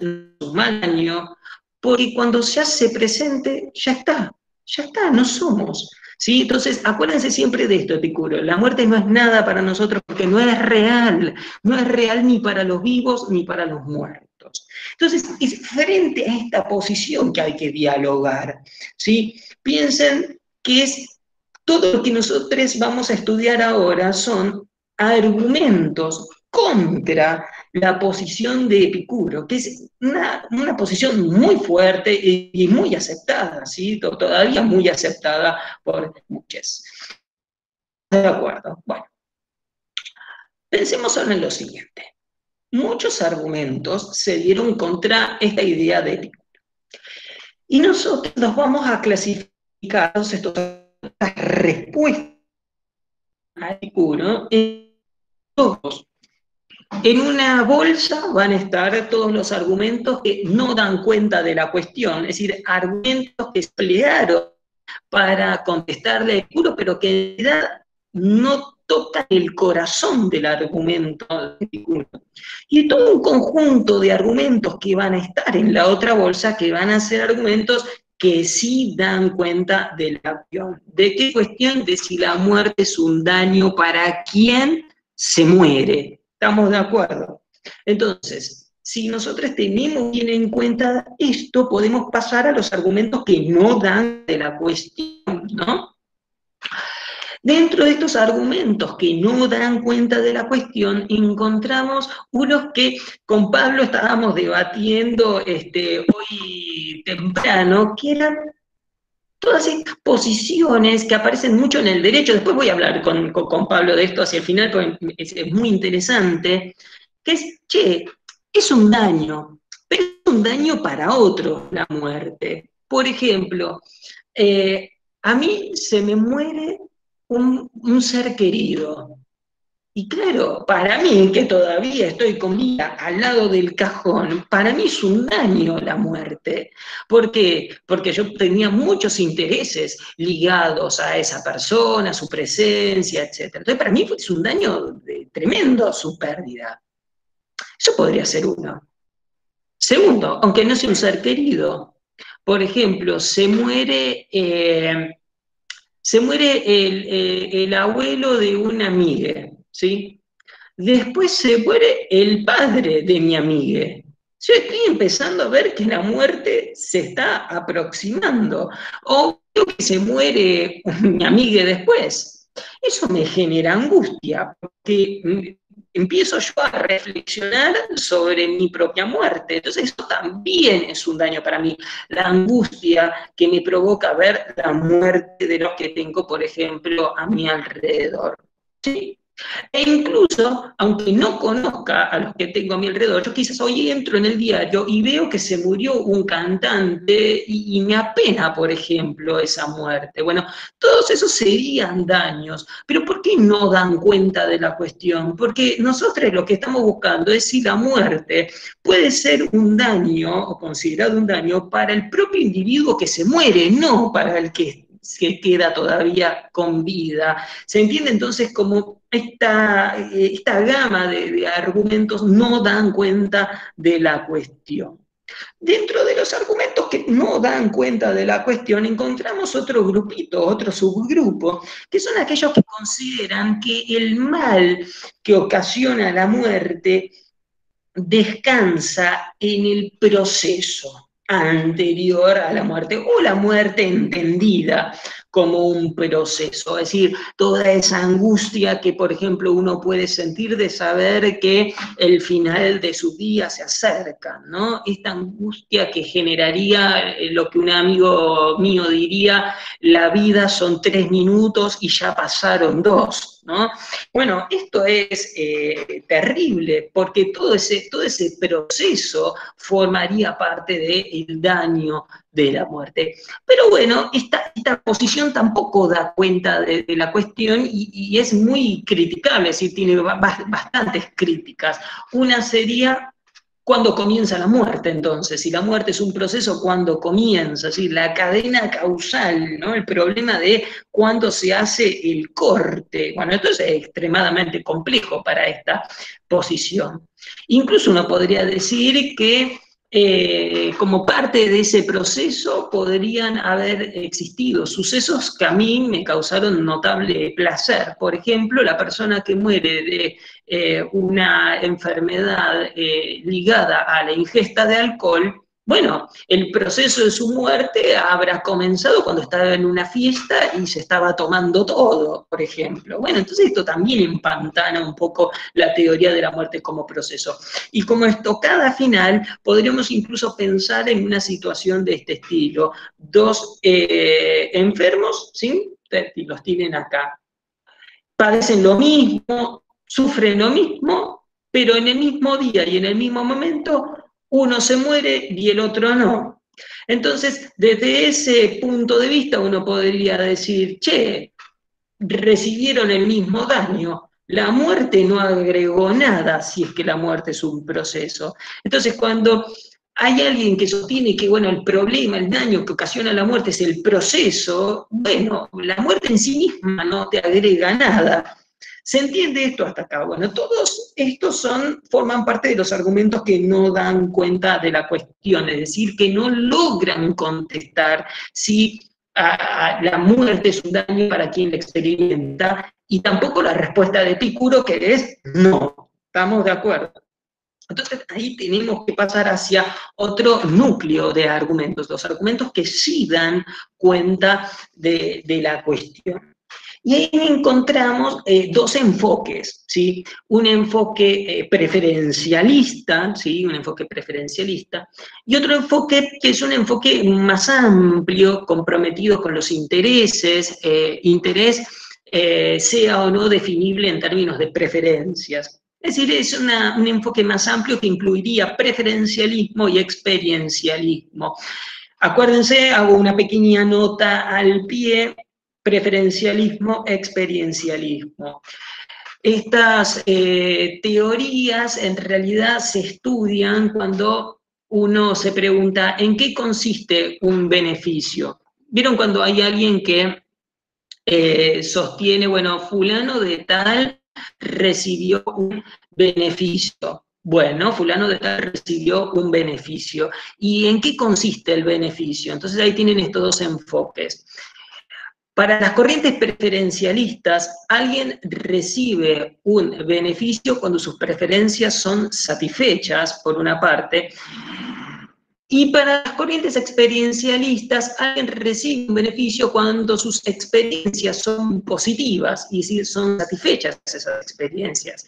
Un mal daño. Porque cuando se hace presente, ya está, no somos. ¿Sí? Entonces, acuérdense siempre de esto, Epicuro. La muerte no es nada para nosotros porque no es real ni para los vivos ni para los muertos. Entonces, es frente a esta posición que hay que dialogar. ¿Sí? Piensen que es todo lo que nosotros vamos a estudiar ahora son argumentos contra la posición de Epicuro, que es una posición muy fuerte y muy aceptada, ¿sí? Todavía muy aceptada por muchos. De acuerdo. Bueno, pensemos ahora en lo siguiente. Muchos argumentos se dieron contra esta idea de Epicuro. Y nosotros nos vamos a clasificar todas estas respuestas a Epicuro en dos. En una bolsa van a estar todos los argumentos que no dan cuenta de la cuestión, es decir, argumentos que se emplearon para contestarle a Epicuro, pero que en realidad no tocan el corazón del argumento de Epicuro. Y todo un conjunto de argumentos que van a estar en la otra bolsa, que van a ser argumentos que sí dan cuenta de la cuestión. ¿De qué cuestión? De si la muerte es un daño para quien se muere. ¿Estamos de acuerdo? Entonces, si nosotros tenemos bien en cuenta esto, podemos pasar a los argumentos que no dan de la cuestión, ¿no? Dentro de estos argumentos que no dan cuenta de la cuestión, encontramos unos que con Pablo estábamos debatiendo hoy temprano, que eran todas estas posiciones que aparecen mucho en el derecho. Después voy a hablar con Pablo de esto hacia el final, porque es muy interesante, que es, che, es un daño, pero es un daño para otro la muerte. Por ejemplo, a mí se me muere un ser querido. Y claro, para mí, que todavía estoy con vida al lado del cajón, para mí es un daño la muerte. ¿Por qué? Porque yo tenía muchos intereses ligados a esa persona, a su presencia, etc. Entonces, para mí es un daño tremendo su pérdida. Eso podría ser uno. Segundo, aunque no sea un ser querido, por ejemplo, se muere el abuelo de una amiga, ¿sí? Después se muere el padre de mi amiga. Yo estoy empezando a ver que la muerte se está aproximando. O que se muere mi amiga después. Eso me genera angustia, porque empiezo yo a reflexionar sobre mi propia muerte. Entonces eso también es un daño para mí. La angustia que me provoca ver la muerte de los que tengo, por ejemplo, a mi alrededor. ¿Sí? E incluso, aunque no conozca a los que tengo a mi alrededor, yo quizás hoy entro en el diario y veo que se murió un cantante y me apena, por ejemplo, esa muerte. Bueno, todos esos serían daños, pero ¿por qué no dan cuenta de la cuestión? Porque nosotros lo que estamos buscando es si la muerte puede ser un daño, o considerado un daño, para el propio individuo que se muere, no para el que queda todavía con vida. ¿Se entiende entonces cómo esta gama de argumentos no dan cuenta de la cuestión? Dentro de los argumentos que no dan cuenta de la cuestión, encontramos otro grupito, otro subgrupo, que son aquellos que consideran que el mal que ocasiona la muerte descansa en el proceso anterior a la muerte, o la muerte entendida como un proceso, es decir, toda esa angustia que, por ejemplo, uno puede sentir de saber que el final de su día se acerca, ¿no? Esta angustia que generaría lo que un amigo mío diría, la vida son 3 minutos y ya pasaron 2, ¿no? Bueno, esto es terrible, porque todo ese proceso formaría parte del daño de la muerte. Pero bueno, esta posición tampoco da cuenta de la cuestión y es muy criticable, es decir, tiene bastantes críticas. Una sería cuando comienza la muerte, entonces, si la muerte es un proceso, ¿cuándo comienza? Es decir, la cadena causal, ¿no? El problema de cuándo se hace el corte. Bueno, esto es extremadamente complejo para esta posición. Incluso uno podría decir que como parte de ese proceso podrían haber existido sucesos que a mí me causaron notable placer. Por ejemplo, la persona que muere de una enfermedad ligada a la ingesta de alcohol, Bueno, el proceso de su muerte habrá comenzado cuando estaba en una fiesta y se estaba tomando todo, por ejemplo. Bueno, entonces esto también empantana un poco la teoría de la muerte como proceso. Y como estocada final, podríamos incluso pensar en una situación de este estilo. Dos enfermos, ¿sí? Y los tienen acá. Padecen lo mismo, sufren lo mismo, pero en el mismo día y en el mismo momento uno se muere y el otro no. Entonces, desde ese punto de vista uno podría decir, che, recibieron el mismo daño. La muerte no agregó nada si es que la muerte es un proceso. Entonces, cuando hay alguien que sostiene que, bueno, el problema, el daño que ocasiona la muerte es el proceso, bueno, la muerte en sí misma no te agrega nada. ¿Se entiende esto hasta acá? Bueno, todos estos forman parte de los argumentos que no dan cuenta de la cuestión, es decir, que no logran contestar si la muerte es un daño para quien la experimenta, y tampoco la respuesta de Epicuro, que es no. ¿Estamos de acuerdo? Entonces ahí tenemos que pasar hacia otro núcleo de argumentos, los argumentos que sí dan cuenta de la cuestión. Y ahí encontramos dos enfoques, ¿sí? Un enfoque preferencialista, ¿sí? Un enfoque preferencialista, y otro enfoque que es un enfoque más amplio, comprometido con los intereses, interés sea o no definible en términos de preferencias. Es decir, es un enfoque más amplio que incluiría preferencialismo y experiencialismo. Acuérdense, hago una pequeña nota al pie: preferencialismo, experiencialismo. Estas teorías en realidad se estudian cuando uno se pregunta en qué consiste un beneficio. ¿Vieron cuando hay alguien que sostiene, bueno, fulano de tal recibió un beneficio? Bueno, fulano de tal recibió un beneficio. ¿Y en qué consiste el beneficio? Entonces ahí tienen estos dos enfoques. Para las corrientes preferencialistas, alguien recibe un beneficio cuando sus preferencias son satisfechas, por una parte, y para las corrientes experiencialistas, alguien recibe un beneficio cuando sus experiencias son positivas, y es decir, son satisfechas esas experiencias.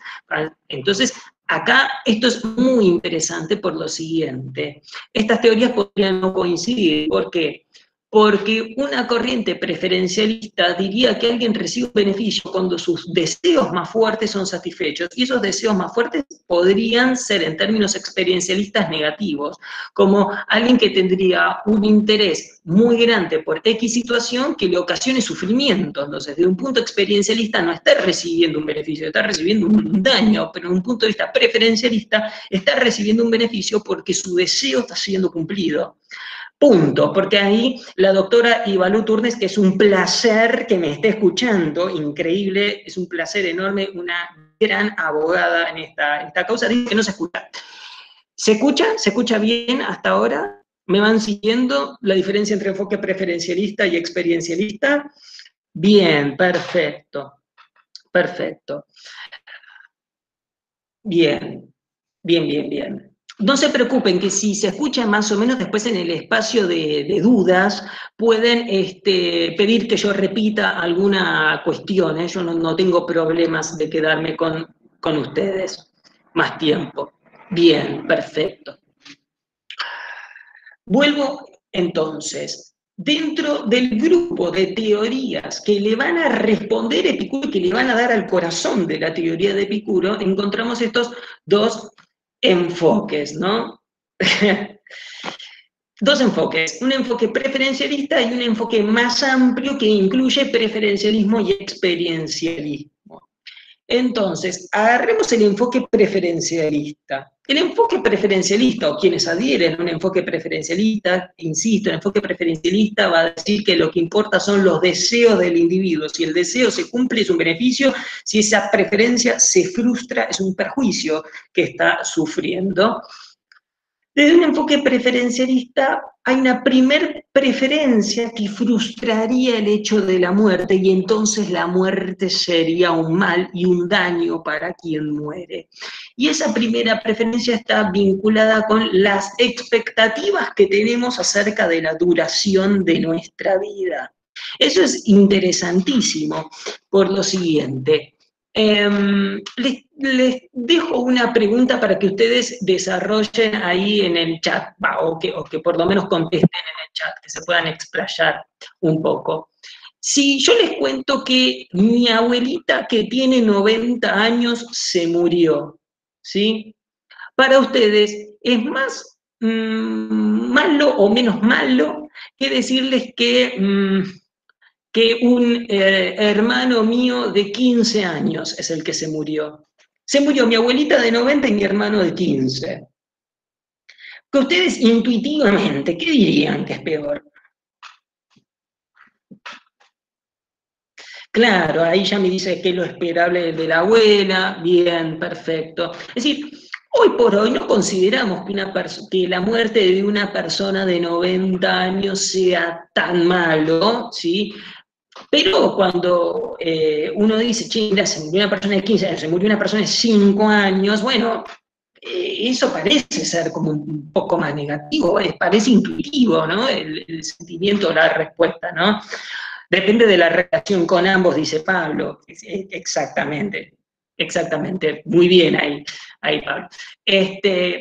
Entonces, acá esto es muy interesante por lo siguiente: estas teorías podrían no coincidir. ¿Por qué? Porque una corriente preferencialista diría que alguien recibe un beneficio cuando sus deseos más fuertes son satisfechos, y esos deseos más fuertes podrían ser, en términos experiencialistas, negativos, como alguien que tendría un interés muy grande por X situación que le ocasione sufrimiento. Entonces, desde un punto experiencialista no está recibiendo un beneficio, está recibiendo un daño, pero desde un punto de vista preferencialista está recibiendo un beneficio porque su deseo está siendo cumplido. Punto, porque ahí la doctora Ivalú Turnes, que es un placer que me esté escuchando, increíble, es un placer enorme, una gran abogada en esta causa, dice que no se escucha. ¿Se escucha? ¿Se escucha bien hasta ahora? ¿Me van siguiendo la diferencia entre enfoque preferencialista y experiencialista? Bien, perfecto, perfecto. Bien, bien, bien, bien. No se preocupen, que si se escucha más o menos, después en el espacio de dudas pueden pedir que yo repita alguna cuestión, ¿eh? Yo no tengo problemas de quedarme con ustedes más tiempo. Bien, perfecto. Vuelvo entonces. Dentro del grupo de teorías que le van a responder a Epicuro y que le van a dar al corazón de la teoría de Epicuro, encontramos estos dos enfoques, ¿no? Dos enfoques: un enfoque preferencialista y un enfoque más amplio que incluye preferencialismo y experiencialismo. Entonces, agarremos el enfoque preferencialista. El enfoque preferencialista, o quienes adhieren a un enfoque preferencialista, insisto, el enfoque preferencialista va a decir que lo que importa son los deseos del individuo. Si el deseo se cumple, es un beneficio; si esa preferencia se frustra, es un perjuicio que está sufriendo. Desde un enfoque preferencialista hay una primer preferencia que frustraría el hecho de la muerte y entonces la muerte sería un mal y un daño para quien muere. Y esa primera preferencia está vinculada con las expectativas que tenemos acerca de la duración de nuestra vida. Eso es interesantísimo por lo siguiente. Les dejo una pregunta para que ustedes desarrollen ahí en el chat, o que por lo menos contesten en el chat, que se puedan explayar un poco. Si yo les cuento que mi abuelita, que tiene 90 años, se murió, ¿sí? Para ustedes, ¿es más malo o menos malo que decirles que un hermano mío de 15 años es el que se murió? Se murió mi abuelita de 90 y mi hermano de 15. Que ustedes intuitivamente, ¿qué dirían que es peor? Claro, ahí ya me dice que es lo esperable de la abuela, bien, perfecto. Es decir, hoy por hoy no consideramos que la muerte de una persona de 90 años sea tan malo, ¿sí? Pero cuando uno dice, che, mira, se murió una persona de 15 años, se murió una persona de 5 años, bueno, eso parece ser como un poco más negativo, parece intuitivo, ¿no? El sentimiento, la respuesta, ¿no? Depende de la relación con ambos, dice Pablo. Exactamente, exactamente. Muy bien ahí Pablo.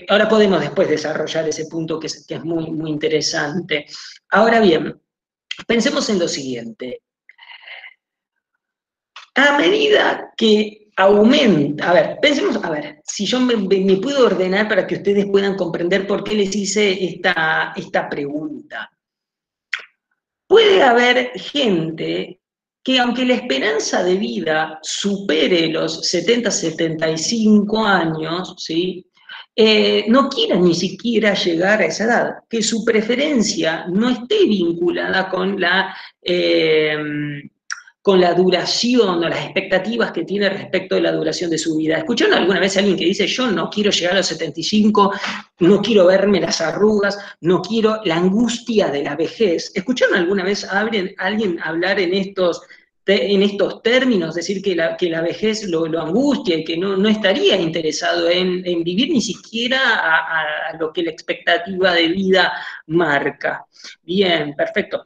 Ahora podemos después desarrollar ese punto que es muy, muy interesante. Ahora bien, pensemos en lo siguiente. A medida que aumenta, a ver, pensemos, a ver, si yo me puedo ordenar para que ustedes puedan comprender por qué les hice esta pregunta. Puede haber gente que aunque la esperanza de vida supere los 70, 75 años, ¿sí? No quiera ni siquiera llegar a esa edad, que su preferencia no esté vinculada con la duración o las expectativas que tiene respecto de la duración de su vida. ¿Escucharon alguna vez a alguien que dice, yo no quiero llegar a los 75, no quiero verme las arrugas, no quiero la angustia de la vejez? ¿Escucharon alguna vez a alguien hablar en estos términos, decir que la vejez lo angustia y que no estaría interesado en vivir ni siquiera a lo que la expectativa de vida marca? Bien, perfecto.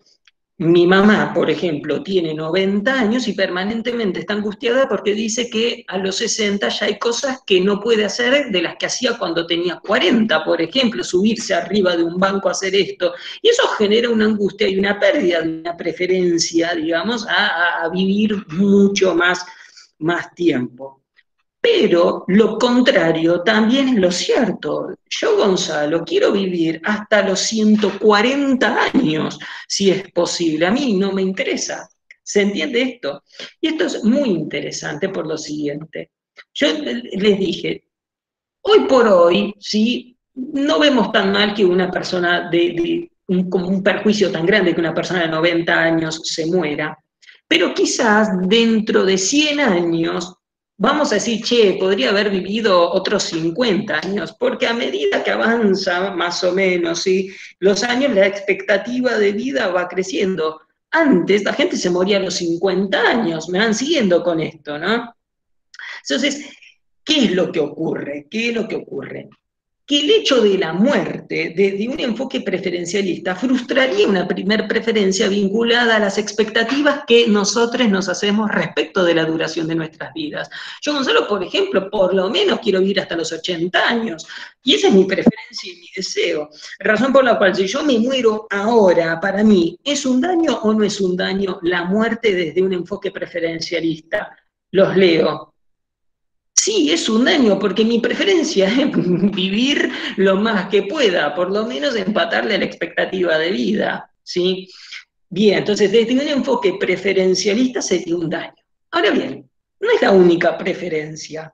Mi mamá, por ejemplo, tiene 90 años y permanentemente está angustiada porque dice que a los 60 ya hay cosas que no puede hacer de las que hacía cuando tenía 40, por ejemplo, subirse arriba de un banco a hacer esto. Y eso genera una angustia y una pérdida de una preferencia, digamos, a vivir mucho más tiempo. Pero lo contrario también es lo cierto. Yo, Gonzalo, quiero vivir hasta los 140 años, si es posible. A mí no me interesa. ¿Se entiende esto? Y esto es muy interesante por lo siguiente. Yo les dije, hoy por hoy, ¿sí? No vemos tan mal que una persona como un perjuicio tan grande que una persona de 90 años se muera, pero quizás dentro de 100 años vamos a decir, che, podría haber vivido otros 50 años, porque a medida que avanza, más o menos, ¿sí? Los años, la expectativa de vida va creciendo. Antes la gente se moría a los 50 años, me van siguiendo con esto, ¿no? Entonces, ¿qué es lo que ocurre? ¿Qué es lo que ocurre? Que el hecho de la muerte, desde un enfoque preferencialista, frustraría una primer preferencia vinculada a las expectativas que nosotros nos hacemos respecto de la duración de nuestras vidas. Yo, Gonzalo, por ejemplo, por lo menos quiero vivir hasta los 80 años, y esa es mi preferencia y mi deseo. Razón por la cual, si yo me muero ahora, para mí, ¿es un daño o no es un daño la muerte desde un enfoque preferencialista? Los leo. Sí, es un daño, porque mi preferencia es vivir lo más que pueda, por lo menos empatarle a la expectativa de vida, ¿sí? Bien, entonces desde un enfoque preferencialista sería un daño. Ahora bien, no es la única preferencia.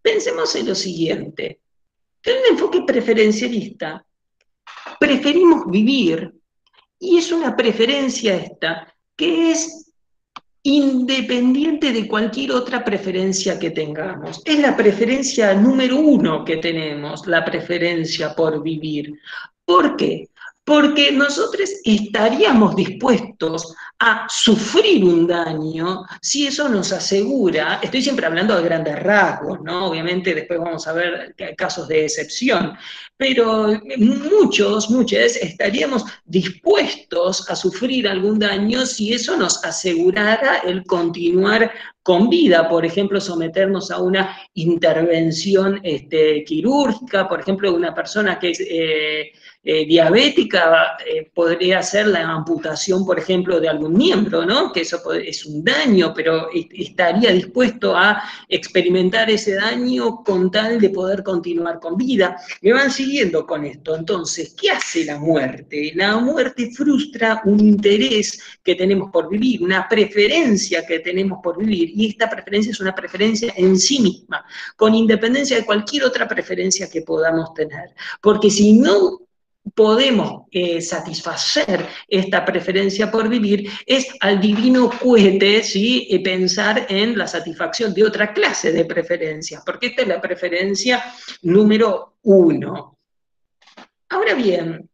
Pensemos en lo siguiente. En un enfoque preferencialista, preferimos vivir, y es una preferencia esta, que es independiente de cualquier otra preferencia que tengamos. Es la preferencia número uno que tenemos, la preferencia por vivir. ¿Por qué? Porque nosotros estaríamos dispuestos a sufrir un daño si eso nos asegura, estoy siempre hablando de grandes rasgos, ¿no? Obviamente después vamos a ver casos de excepción, pero muchos estaríamos dispuestos a sufrir algún daño si eso nos asegurara el continuar con vida, por ejemplo, someternos a una intervención quirúrgica, por ejemplo, una persona que es diabética, podría ser la amputación, por ejemplo, de algún miembro, ¿no? Que eso es un daño, pero estaría dispuesto a experimentar ese daño con tal de poder continuar con vida. Me van siguiendo con esto. Entonces, ¿qué hace la muerte? La muerte frustra un interés que tenemos por vivir, una preferencia que tenemos por vivir, y esta preferencia es una preferencia en sí misma, con independencia de cualquier otra preferencia que podamos tener. Porque si no podemos satisfacer esta preferencia por vivir, es al divino cohete, ¿sí? Pensar en la satisfacción de otra clase de preferencias, porque esta es la preferencia número uno. Ahora bien,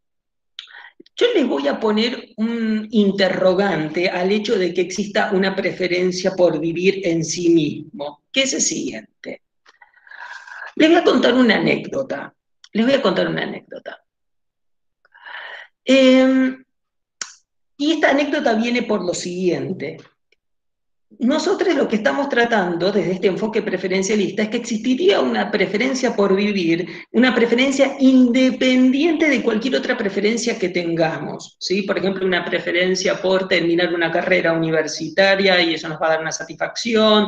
yo les voy a poner un interrogante al hecho de que exista una preferencia por vivir en sí mismo, que es el siguiente. Les voy a contar una anécdota. Les voy a contar una anécdota. Y esta anécdota viene por lo siguiente. Nosotros lo que estamos tratando desde este enfoque preferencialista es que existiría una preferencia por vivir, una preferencia independiente de cualquier otra preferencia que tengamos, ¿sí? Por ejemplo, una preferencia por terminar una carrera universitaria y eso nos va a dar una satisfacción,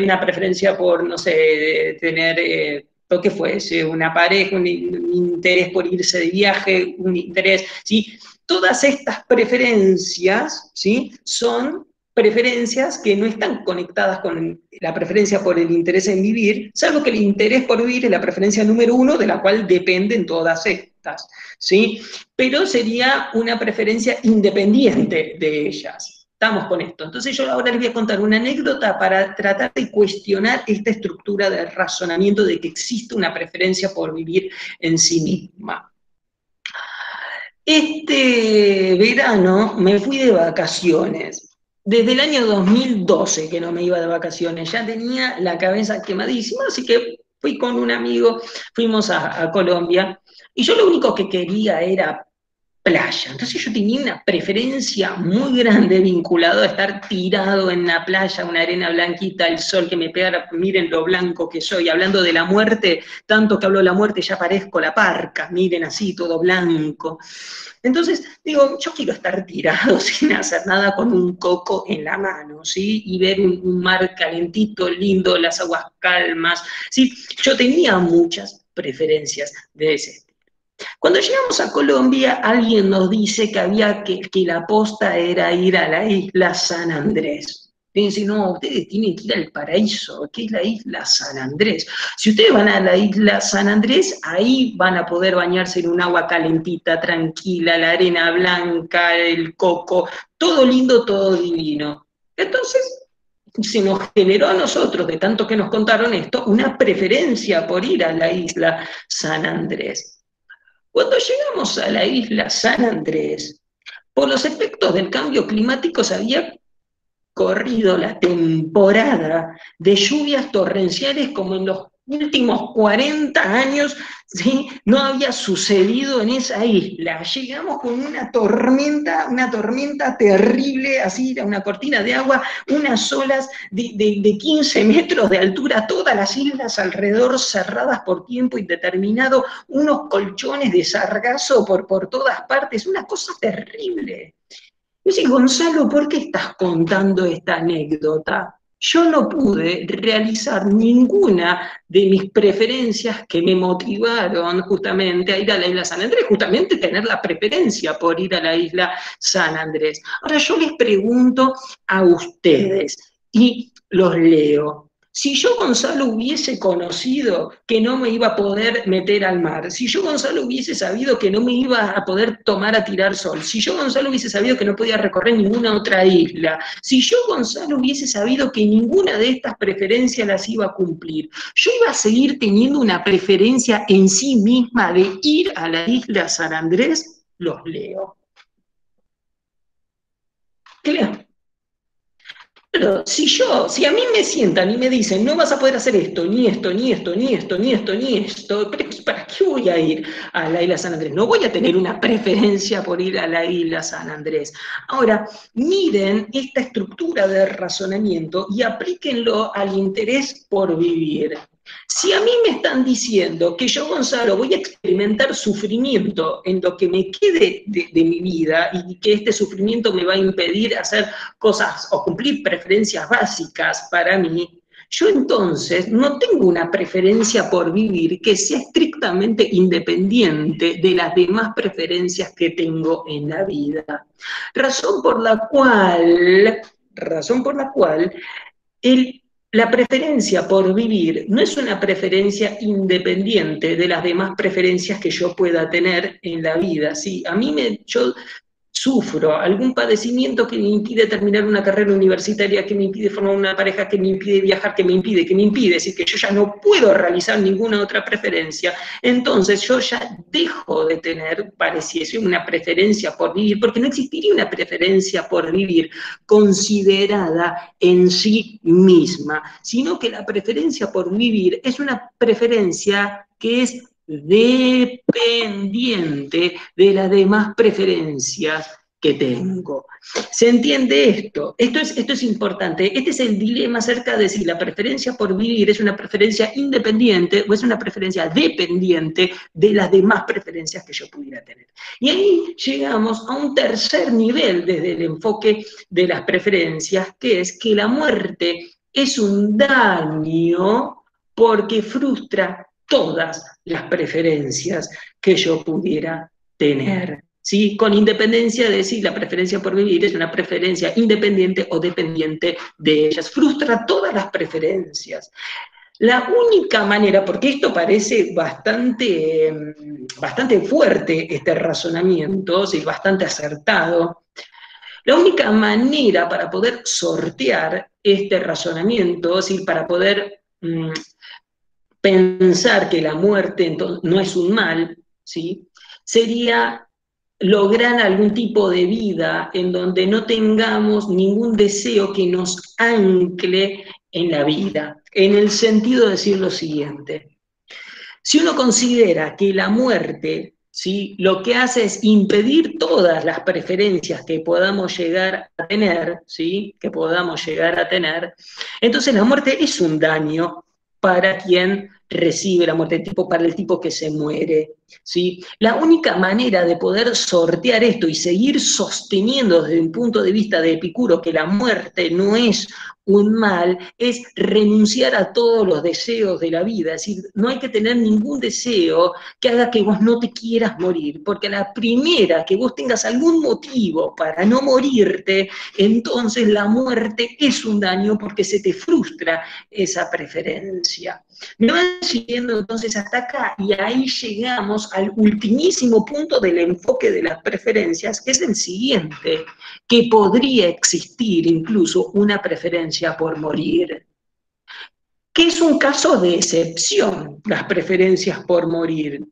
una preferencia por, no sé, tener lo que fuese, una pareja, un interés por irse de viaje, un interés, ¿sí? Todas estas preferencias, ¿sí? Son preferencias que no están conectadas con la preferencia por el interés en vivir, salvo que el interés por vivir es la preferencia número uno de la cual dependen todas estas, ¿sí? Pero sería una preferencia independiente de ellas. Estamos con esto. Entonces yo ahora les voy a contar una anécdota para tratar de cuestionar esta estructura de razonamiento de que existe una preferencia por vivir en sí misma. Este verano me fui de vacaciones. Desde el año 2012 que no me iba de vacaciones, ya tenía la cabeza quemadísima, así que fui con un amigo, fuimos a Colombia, y yo lo único que quería era playa. Entonces yo tenía una preferencia muy grande vinculado a estar tirado en la playa, una arena blanquita, el sol que me pegara, miren lo blanco que soy. Hablando de la muerte, tanto que hablo de la muerte ya parezco la parca, miren así, todo blanco. Entonces, digo, yo quiero estar tirado sin hacer nada con un coco en la mano, ¿sí? Y ver un mar calentito, lindo, las aguas calmas, ¿sí? Yo tenía muchas preferencias de ese estilo. Cuando llegamos a Colombia, alguien nos dice que la posta era ir a la isla San Andrés. Dicen, no, ustedes tienen que ir al paraíso, que es la isla San Andrés. Si ustedes van a la isla San Andrés, ahí van a poder bañarse en un agua calentita, tranquila, la arena blanca, el coco, todo lindo, todo divino. Entonces, se nos generó a nosotros, de tanto que nos contaron esto, una preferencia por ir a la isla San Andrés. Cuando llegamos a la isla San Andrés, por los efectos del cambio climático se había corrido la temporada de lluvias torrenciales como en los últimos 40 años, ¿sí? No había sucedido en esa isla. Llegamos con una tormenta terrible, así, una cortina de agua, unas olas de 15 metros de altura, todas las islas alrededor cerradas por tiempo indeterminado, unos colchones de sargazo por todas partes, una cosa terrible. Y yo digo, Gonzalo, ¿por qué estás contando esta anécdota? Yo no pude realizar ninguna de mis preferencias que me motivaron justamente a ir a la isla San Andrés, justamente tener la preferencia por ir a la isla San Andrés. Ahora yo les pregunto a ustedes, y los leo, Si yo, Gonzalo, hubiese conocido que no me iba a poder meter al mar, si yo, Gonzalo, hubiese sabido que no me iba a poder tomar a tirar sol, si yo, Gonzalo, hubiese sabido que no podía recorrer ninguna otra isla, si yo, Gonzalo, hubiese sabido que ninguna de estas preferencias las iba a cumplir, yo iba a seguir teniendo una preferencia en sí misma de ir a la isla San Andrés. Los leo. Claro. Pero si a mí me sientan y me dicen, no vas a poder hacer esto, ni esto, ni esto, ni esto, ni esto, ni esto, ¿para qué voy a ir a la isla San Andrés? No voy a tener una preferencia por ir a la isla San Andrés. Ahora, miren esta estructura de razonamiento y aplíquenlo al interés por vivir. Si a mí me están diciendo que yo, Gonzalo, voy a experimentar sufrimiento en lo que me quede de mi vida y que este sufrimiento me va a impedir hacer cosas o cumplir preferencias básicas para mí, yo entonces no tengo una preferencia por vivir que sea estrictamente independiente de las demás preferencias que tengo en la vida. Razón por la cual el la preferencia por vivir no es una preferencia independiente de las demás preferencias que yo pueda tener en la vida. ¿Sí? Yo sufro algún padecimiento que me impide terminar una carrera universitaria, que me impide formar una pareja, que me impide viajar, que me impide, es decir, que yo ya no puedo realizar ninguna otra preferencia, entonces yo ya dejo de tener, pareciese, una preferencia por vivir, porque no existiría una preferencia por vivir considerada en sí misma, sino que la preferencia por vivir es una preferencia que es dependiente de las demás preferencias que tengo. ¿Se entiende esto? Esto es importante. Este es el dilema acerca de si la preferencia por vivir es una preferencia independiente o es una preferencia dependiente de las demás preferencias que yo pudiera tener. Y ahí llegamos a un tercer nivel desde el enfoque de las preferencias, que es que la muerte es un daño porque frustra todas las preferencias que yo pudiera tener, ¿sí? Con independencia de si la preferencia por vivir es una preferencia independiente o dependiente de ellas. Frustra todas las preferencias. La única manera, porque esto parece bastante fuerte, este razonamiento, ¿sí? Bastante acertado, la única manera para poder sortear este razonamiento, ¿sí? Para poder pensar que la muerte no es un mal, ¿sí? Sería lograr algún tipo de vida en donde no tengamos ningún deseo que nos ancle en la vida, en el sentido de decir lo siguiente: si uno considera que la muerte, ¿sí?, lo que hace es impedir todas las preferencias que podamos llegar a tener, ¿sí?, entonces la muerte es un daño para quien recibe la muerte, para el tipo que se muere, ¿sí? La única manera de poder sortear esto y seguir sosteniendo desde un punto de vista de Epicuro que la muerte no es un mal, es renunciar a todos los deseos de la vida. Es decir, no hay que tener ningún deseo que haga que vos no te quieras morir, porque a la primera que vos tengas algún motivo para no morirte, entonces la muerte es un daño porque se te frustra esa preferencia. Me van siguiendo entonces hasta acá, y ahí llegamos al ultimísimo punto del enfoque de las preferencias, que es el siguiente: que podría existir incluso una preferencia por morir, que es un caso de excepción, las preferencias por morir.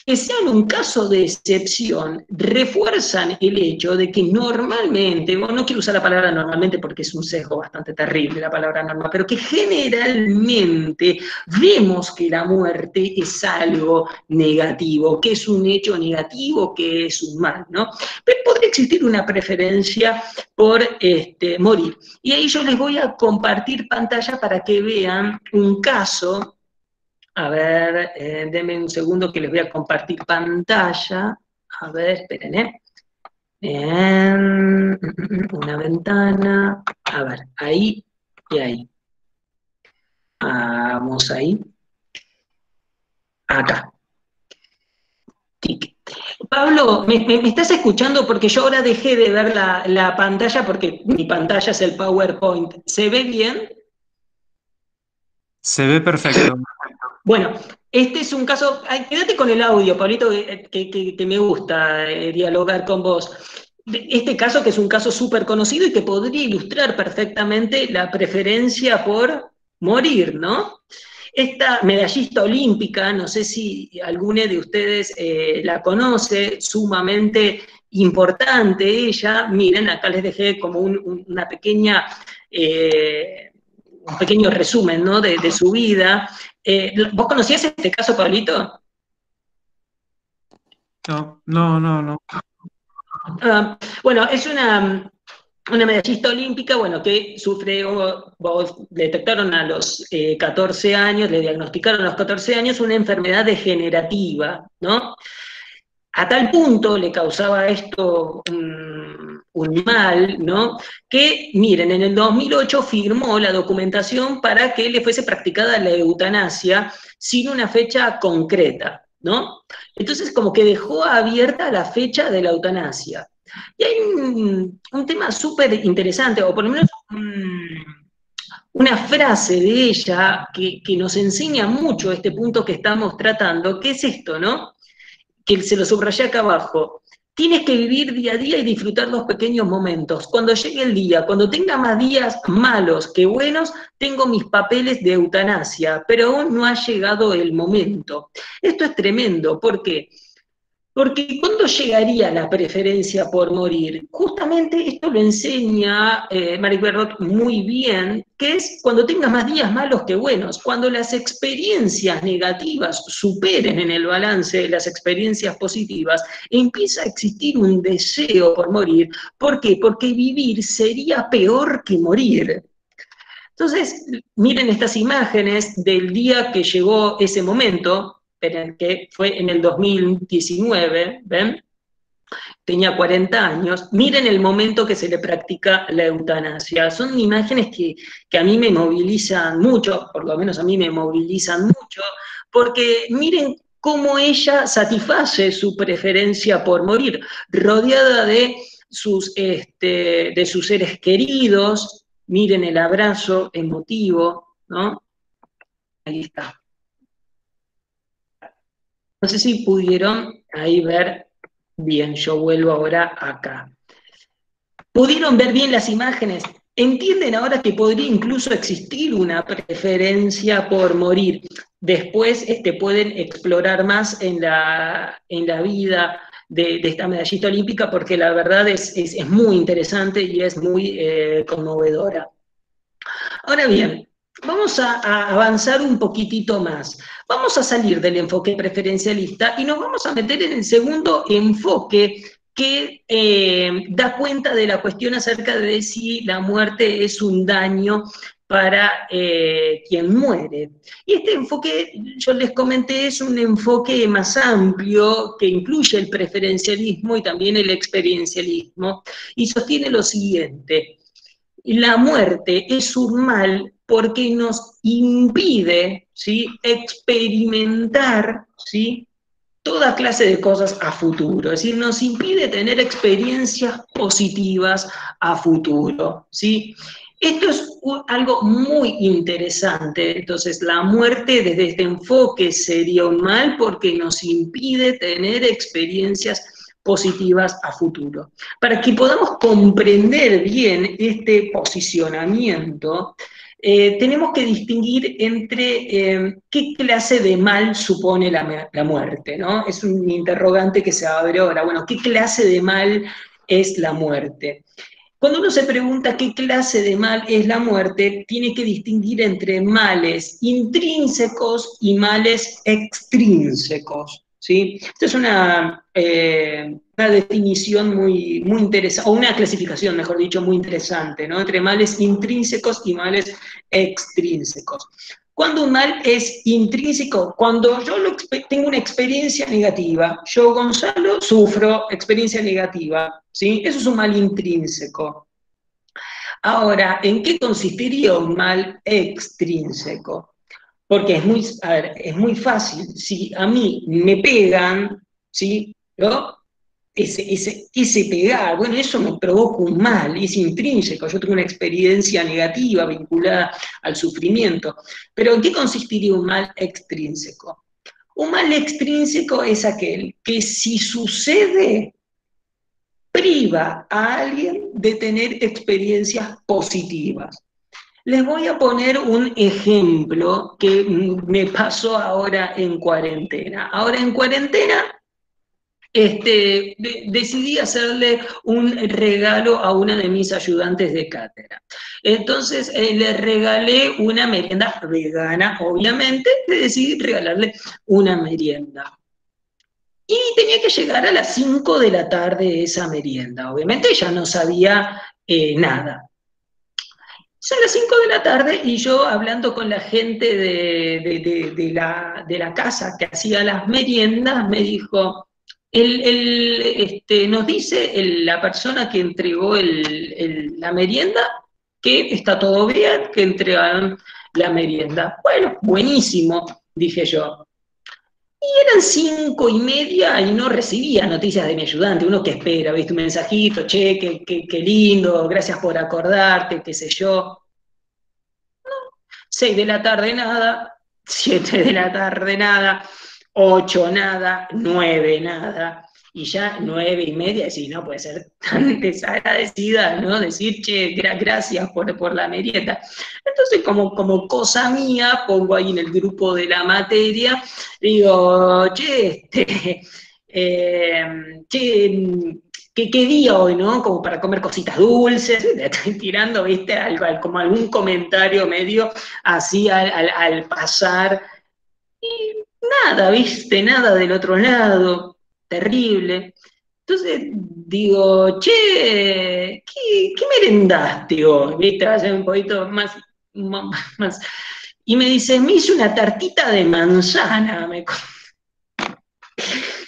Que sean un caso de excepción refuerzan el hecho de que normalmente, bueno, no quiero usar la palabra normalmente porque es un sesgo bastante terrible la palabra normal, pero que generalmente vemos que la muerte es algo negativo, que es un hecho negativo, que es un mal, ¿no? Pero podría existir una preferencia por morir. Y ahí yo les voy a compartir pantalla para que vean un caso. A ver, denme un segundo que les voy a compartir pantalla. A ver, esperen, una ventana. A ver, ahí y ahí. Vamos ahí. Acá. Tic. Pablo, ¿me estás escuchando? Porque yo ahora dejé de ver la pantalla porque mi pantalla es el PowerPoint. ¿Se ve bien? Se ve perfecto. Bueno, este es un caso, ay, quédate con el audio, Pablito, que me gusta dialogar con vos. Este caso que es un caso súper conocido y que podría ilustrar perfectamente la preferencia por morir, ¿no? Esta medallista olímpica, no sé si alguno de ustedes la conoce, sumamente importante ella. Miren, acá les dejé como una pequeña, un pequeño resumen, ¿no? de su vida. ¿Vos conocías este caso, Pablito? No, no, no, no. Bueno, es una medallista olímpica, bueno, que sufre, le detectaron a los 14 años, le diagnosticaron a los 14 años una enfermedad degenerativa, ¿no? A tal punto le causaba esto un mal, ¿no? Que, miren, en el 2008 firmó la documentación para que le fuese practicada la eutanasia sin una fecha concreta, ¿no? Entonces, como que dejó abierta la fecha de la eutanasia. Y hay un tema súper interesante, o por lo menos una frase de ella que nos enseña mucho este punto que estamos tratando, que es esto, ¿no? Que se lo subrayé acá abajo. Tienes que vivir día a día y disfrutar los pequeños momentos. Cuando llegue el día, cuando tenga más días malos que buenos, tengo mis papeles de eutanasia, pero aún no ha llegado el momento. Esto es tremendo, ¿por qué? Porque ¿cuándo llegaría la preferencia por morir? Justamente esto lo enseña Marek Berrot muy bien, que es cuando tengas más días malos que buenos, cuando las experiencias negativas superen en el balance las experiencias positivas, empieza a existir un deseo por morir. ¿Por qué? Porque vivir sería peor que morir. Entonces, miren estas imágenes del día que llegó ese momento, que fue en el 2019, ¿ven? Tenía 40 años, miren el momento que se le practica la eutanasia. Son imágenes que a mí me movilizan mucho, por lo menos a mí me movilizan mucho, porque miren cómo ella satisface su preferencia por morir, rodeada de sus seres queridos. Miren el abrazo emotivo, ¿no? Ahí está. No sé si pudieron ahí ver bien, yo vuelvo ahora acá. ¿Pudieron ver bien las imágenes? ¿Entienden ahora que podría incluso existir una preferencia por morir? Después pueden explorar más en la vida de esta medallista olímpica porque la verdad es muy interesante y es muy conmovedora. Ahora bien, vamos a avanzar un poquitito más. Vamos a salir del enfoque preferencialista y nos vamos a meter en el segundo enfoque que da cuenta de la cuestión acerca de si la muerte es un daño para quien muere. Y este enfoque, yo les comenté, es un enfoque más amplio que incluye el preferencialismo y también el experiencialismo y sostiene lo siguiente: la muerte es un mal porque nos impide, ¿sí?, experimentar, ¿sí?, toda clase de cosas a futuro, es decir, nos impide tener experiencias positivas a futuro, ¿sí? Esto es algo muy interesante. Entonces, la muerte desde este enfoque sería un mal porque nos impide tener experiencias positivas a futuro. Para que podamos comprender bien este posicionamiento, tenemos que distinguir entre qué clase de mal supone la muerte, ¿no? Es un interrogante que se abre ahora. Bueno, ¿qué clase de mal es la muerte? Cuando uno se pregunta qué clase de mal es la muerte, tiene que distinguir entre males intrínsecos y males extrínsecos, ¿sí? Esta es una definición muy interesante, o una clasificación, mejor dicho, muy interesante, ¿no? Entre males intrínsecos y males extrínsecos. Cuando un mal es intrínseco, cuando yo tengo una experiencia negativa, yo, Gonzalo, sufro experiencia negativa, ¿sí? Eso es un mal intrínseco. Ahora, ¿en qué consistiría un mal extrínseco? Porque a ver, es muy fácil. Si a mí me pegan, ¿sí?, ¿no?, ese pegar, bueno, eso me provoca un mal, es intrínseco, yo tengo una experiencia negativa vinculada al sufrimiento. Pero ¿en qué consistiría un mal extrínseco? Un mal extrínseco es aquel que si sucede, priva a alguien de tener experiencias positivas. Les voy a poner un ejemplo que me pasó ahora en cuarentena. Ahora en cuarentena decidí hacerle un regalo a una de mis ayudantes de cátedra. Entonces le regalé una merienda vegana, obviamente, decidí regalarle una merienda. Y tenía que llegar a las 5 de la tarde esa merienda. Obviamente ella no sabía nada. Son las 5 de la tarde y yo hablando con la gente de la casa que hacía las meriendas, me dijo, nos dice la persona que entregó la merienda que está todo bien, que entregaron la merienda. Bueno, buenísimo, dije yo. Y eran 5:30 y no recibía noticias de mi ayudante. Uno que espera, ¿viste? Un mensajito, che, qué lindo, gracias por acordarte, qué sé yo. 6 de la tarde nada, 7 de la tarde nada, 8 nada, 9 nada, y ya 9:30, decir, no puede ser tan desagradecida, ¿no? Decir, che, gracias por la merienda. Entonces, como cosa mía, pongo ahí en el grupo de la materia, digo, che, che, ¿qué día hoy, no? Como para comer cositas dulces, le estoy tirando, viste, como algún comentario medio así al pasar. Y nada, viste, nada del otro lado, terrible. Entonces digo, che, ¿qué merendaste hoy? ¿Viste? Vaya un poquito más. Y me dice, me hice una tartita de manzana,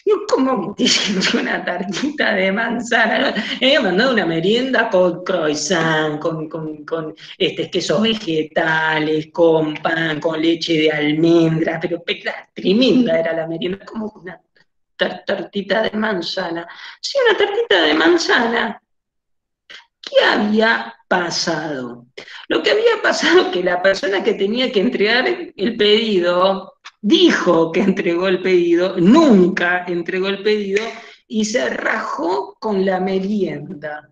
Yo como diciendo una tartita de manzana, ¿no? Me había mandado una merienda con croissant, con quesos vegetales, con pan, con leche de almendra, pero tremenda era la merienda, como una tartita de manzana. Sí, una tartita de manzana. ¿Qué había pasado? Lo que había pasado es que la persona que tenía que entregar el pedido dijo que entregó el pedido, nunca entregó el pedido y se rajó con la merienda.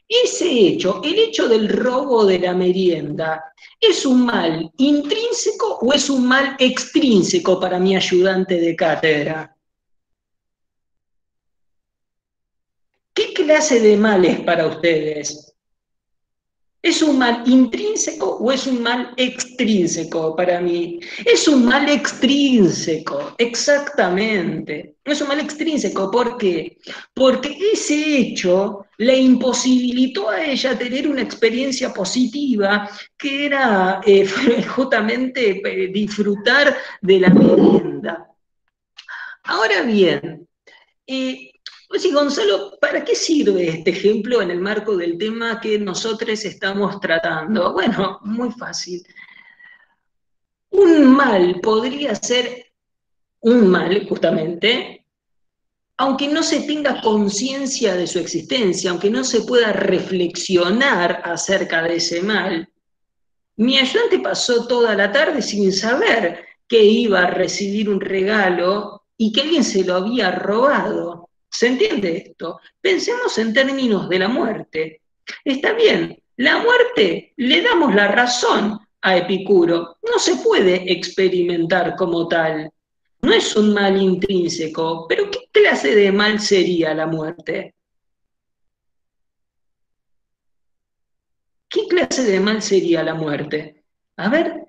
Ese hecho, el hecho del robo de la merienda, ¿es un mal intrínseco o es un mal extrínseco para mi ayudante de cátedra? ¿Qué clase de mal es para ustedes? ¿Es un mal intrínseco o es un mal extrínseco para mí? Es un mal extrínseco, exactamente. Es un mal extrínseco, ¿por qué? Porque ese hecho le imposibilitó a ella tener una experiencia positiva que era justamente disfrutar de la merienda. Ahora bien, pues sí, Gonzalo, ¿para qué sirve este ejemplo en el marco del tema que nosotros estamos tratando? Bueno, muy fácil. Un mal podría ser un mal, justamente, aunque no se tenga conciencia de su existencia, aunque no se pueda reflexionar acerca de ese mal. Mi ayudante pasó toda la tarde sin saber que iba a recibir un regalo y que alguien se lo había robado. ¿Se entiende esto? Pensemos en términos de la muerte. Está bien, la muerte le damos la razón a Epicuro. No se puede experimentar como tal. No es un mal intrínseco, pero ¿qué clase de mal sería la muerte? ¿Qué clase de mal sería la muerte? A ver,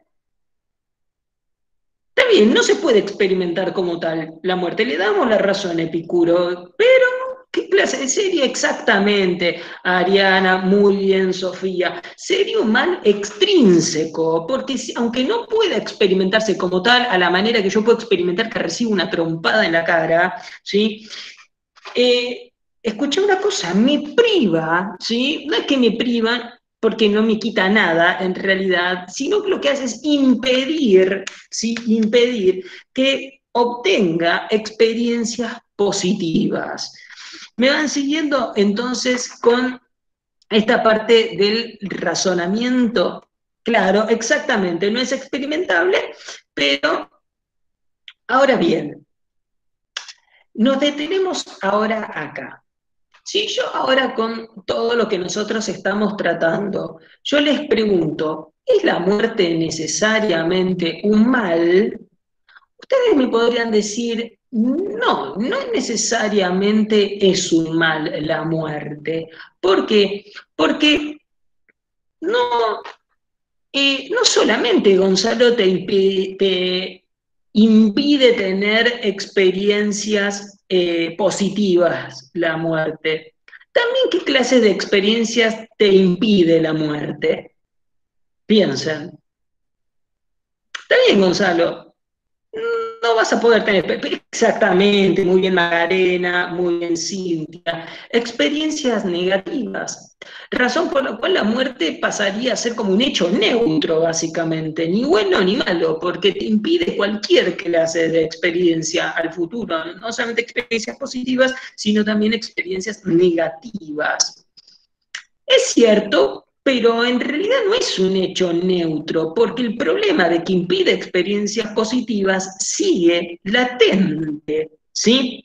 está bien, no se puede experimentar como tal la muerte. Le damos la razón a Epicuro, pero ¿qué clase sería exactamente, Ariana? Muy bien, Sofía. Sería un mal extrínseco, porque aunque no pueda experimentarse como tal, a la manera que yo puedo experimentar que recibo una trompada en la cara, ¿sí? Escuché una cosa, me priva, ¿sí? No es que me priva porque no me quita nada en realidad, sino que lo que hace es impedir, ¿sí? Impedir que obtenga experiencias positivas. Me van siguiendo entonces con esta parte del razonamiento. Claro, exactamente, no es experimentable, pero ahora bien, nos detenemos ahora acá. Si yo ahora con todo lo que nosotros estamos tratando, yo les pregunto, ¿es la muerte necesariamente un mal? Ustedes me podrían decir, no, no necesariamente es un mal la muerte. ¿Por qué? Porque no, no solamente Gonzalo te impide tener experiencias positivas la muerte. También qué clase de experiencias te impide la muerte. Piensen. Está bien, Gonzalo, no vas a poder tener, exactamente, muy bien Magarena, muy bien Cintia, experiencias negativas, razón por la cual la muerte pasaría a ser como un hecho neutro, básicamente, ni bueno ni malo, porque te impide cualquier clase de experiencia al futuro, no solamente experiencias positivas, sino también experiencias negativas. Es cierto, pero en realidad no es un hecho neutro, porque el problema de que impide experiencias positivas sigue latente, ¿sí?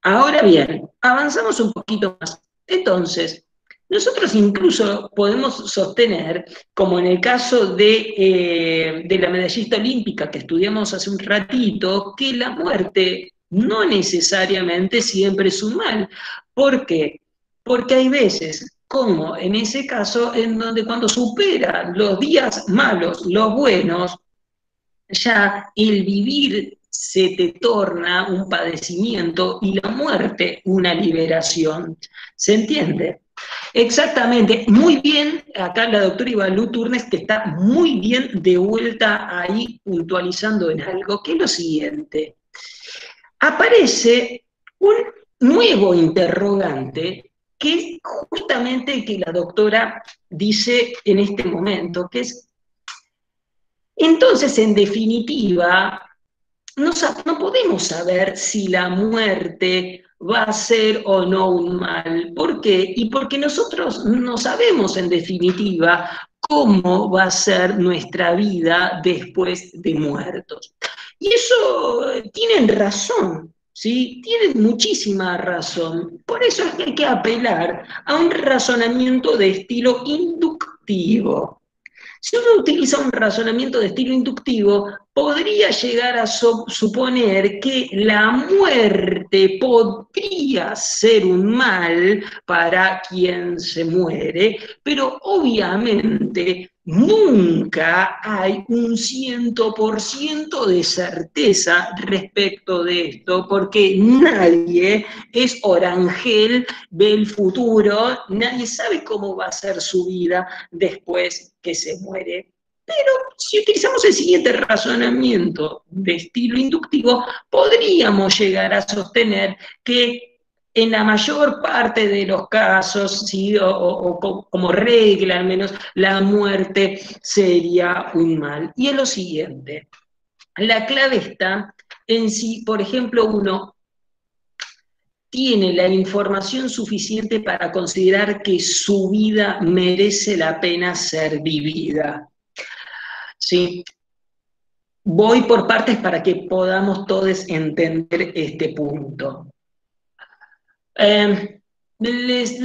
Ahora bien, avanzamos un poquito más. Entonces, nosotros incluso podemos sostener, como en el caso de la medallista olímpica que estudiamos hace un ratito, que la muerte no necesariamente siempre es un mal. ¿Por qué? Porque hay veces, como en ese caso, en donde cuando superan los días malos, los buenos, ya el vivir se te torna un padecimiento y la muerte una liberación. ¿Se entiende? Exactamente, muy bien, acá la doctora Ivalú Turnes que está muy bien de vuelta ahí puntualizando en algo, que es lo siguiente. Aparece un nuevo interrogante que es justamente que la doctora dice en este momento, que es entonces, en definitiva, no podemos saber si la muerte va a ser o no un mal. ¿Por qué? Y porque nosotros no sabemos, en definitiva, cómo va a ser nuestra vida después de muertos. Y eso tienen razón, ¿sí? Tienen muchísima razón. Por eso es que hay que apelar a un razonamiento de estilo inductivo. Si uno utiliza un razonamiento de estilo inductivo, podría llegar a suponer que la muerte podría ser un mal para quien se muere, pero obviamente nunca hay un 100% de certeza respecto de esto, porque nadie es orangel, ve el futuro, nadie sabe cómo va a ser su vida después que se muere. Pero si utilizamos el siguiente razonamiento de estilo inductivo, podríamos llegar a sostener que en la mayor parte de los casos, ¿sí? Como regla al menos, la muerte sería un mal. Y es lo siguiente, la clave está en si, por ejemplo, uno tiene la información suficiente para considerar que su vida merece la pena ser vivida. ¿Sí? Voy por partes para que podamos todos entender este punto. Les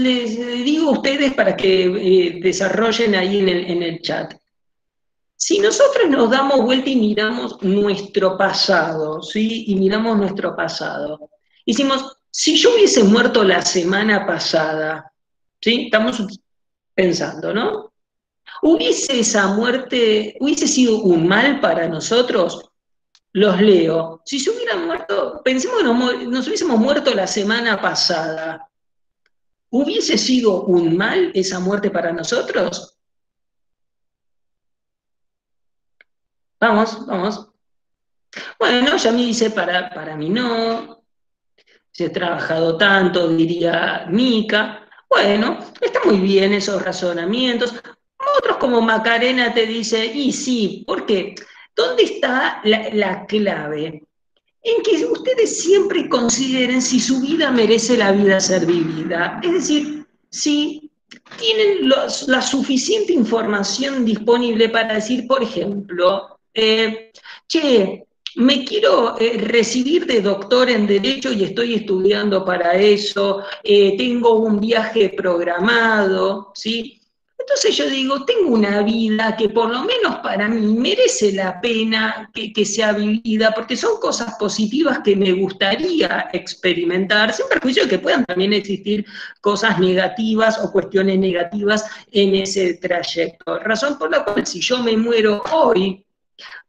digo a ustedes para que desarrollen ahí en el chat. Si nosotros nos damos vuelta y miramos nuestro pasado, ¿sí? Y miramos nuestro pasado, hicimos, si yo hubiese muerto la semana pasada, ¿sí? Estamos pensando, ¿no? ¿Hubiese esa muerte, hubiese sido un mal para nosotros? Los leo. Si se hubieran muerto, pensemos que nos hubiésemos muerto la semana pasada. ¿Hubiese sido un mal esa muerte para nosotros? Vamos, vamos. Bueno, ya me dice, para mí no. Se ha trabajado tanto, diría Mica. Bueno, está muy bien esos razonamientos. Otros como Macarena te dice, y sí, ¿por qué? ¿Dónde está la clave? en que ustedes siempre consideren si su vida merece la vida ser vivida. Es decir, si tienen la suficiente información disponible para decir, por ejemplo, che, me quiero recibir de doctor en Derecho y estoy estudiando para eso, tengo un viaje programado, ¿sí? Entonces yo digo, tengo una vida que por lo menos para mí merece la pena que sea vivida, porque son cosas positivas que me gustaría experimentar, sin perjuicio de que puedan también existir cosas negativas o cuestiones negativas en ese trayecto. Razón por la cual si yo me muero hoy,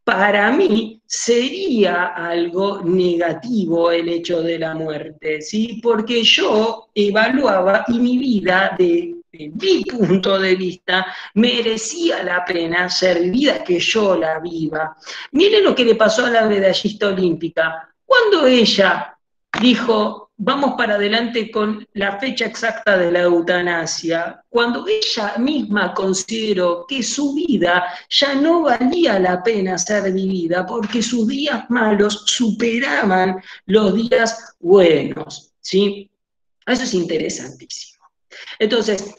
para mí sería algo negativo el hecho de la muerte, ¿sí? Porque yo evaluaba y mi vida, de mi punto de vista, merecía la pena ser vivida, que yo la viva. Miren lo que le pasó a la medallista olímpica. Cuando ella dijo, vamos para adelante con la fecha exacta de la eutanasia, cuando ella misma consideró que su vida ya no valía la pena ser vivida porque sus días malos superaban los días buenos, ¿sí? Eso es interesantísimo. Entonces,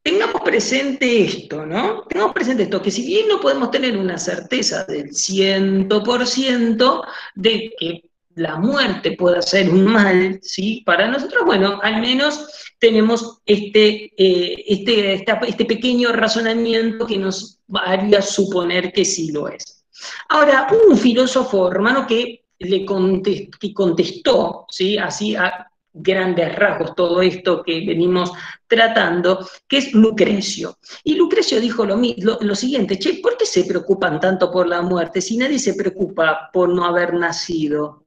tengamos presente esto, ¿no? Tengamos presente esto, que si bien no podemos tener una certeza del 100% de que la muerte pueda ser un mal, ¿sí? Para nosotros, bueno, al menos tenemos este pequeño razonamiento que nos haría suponer que sí lo es. Ahora, hubo un filósofo romano que contestó, ¿sí? Así a grandes rasgos todo esto que venimos tratando, que es Lucrecio. Y Lucrecio dijo lo siguiente, che, ¿por qué se preocupan tanto por la muerte si nadie se preocupa por no haber nacido?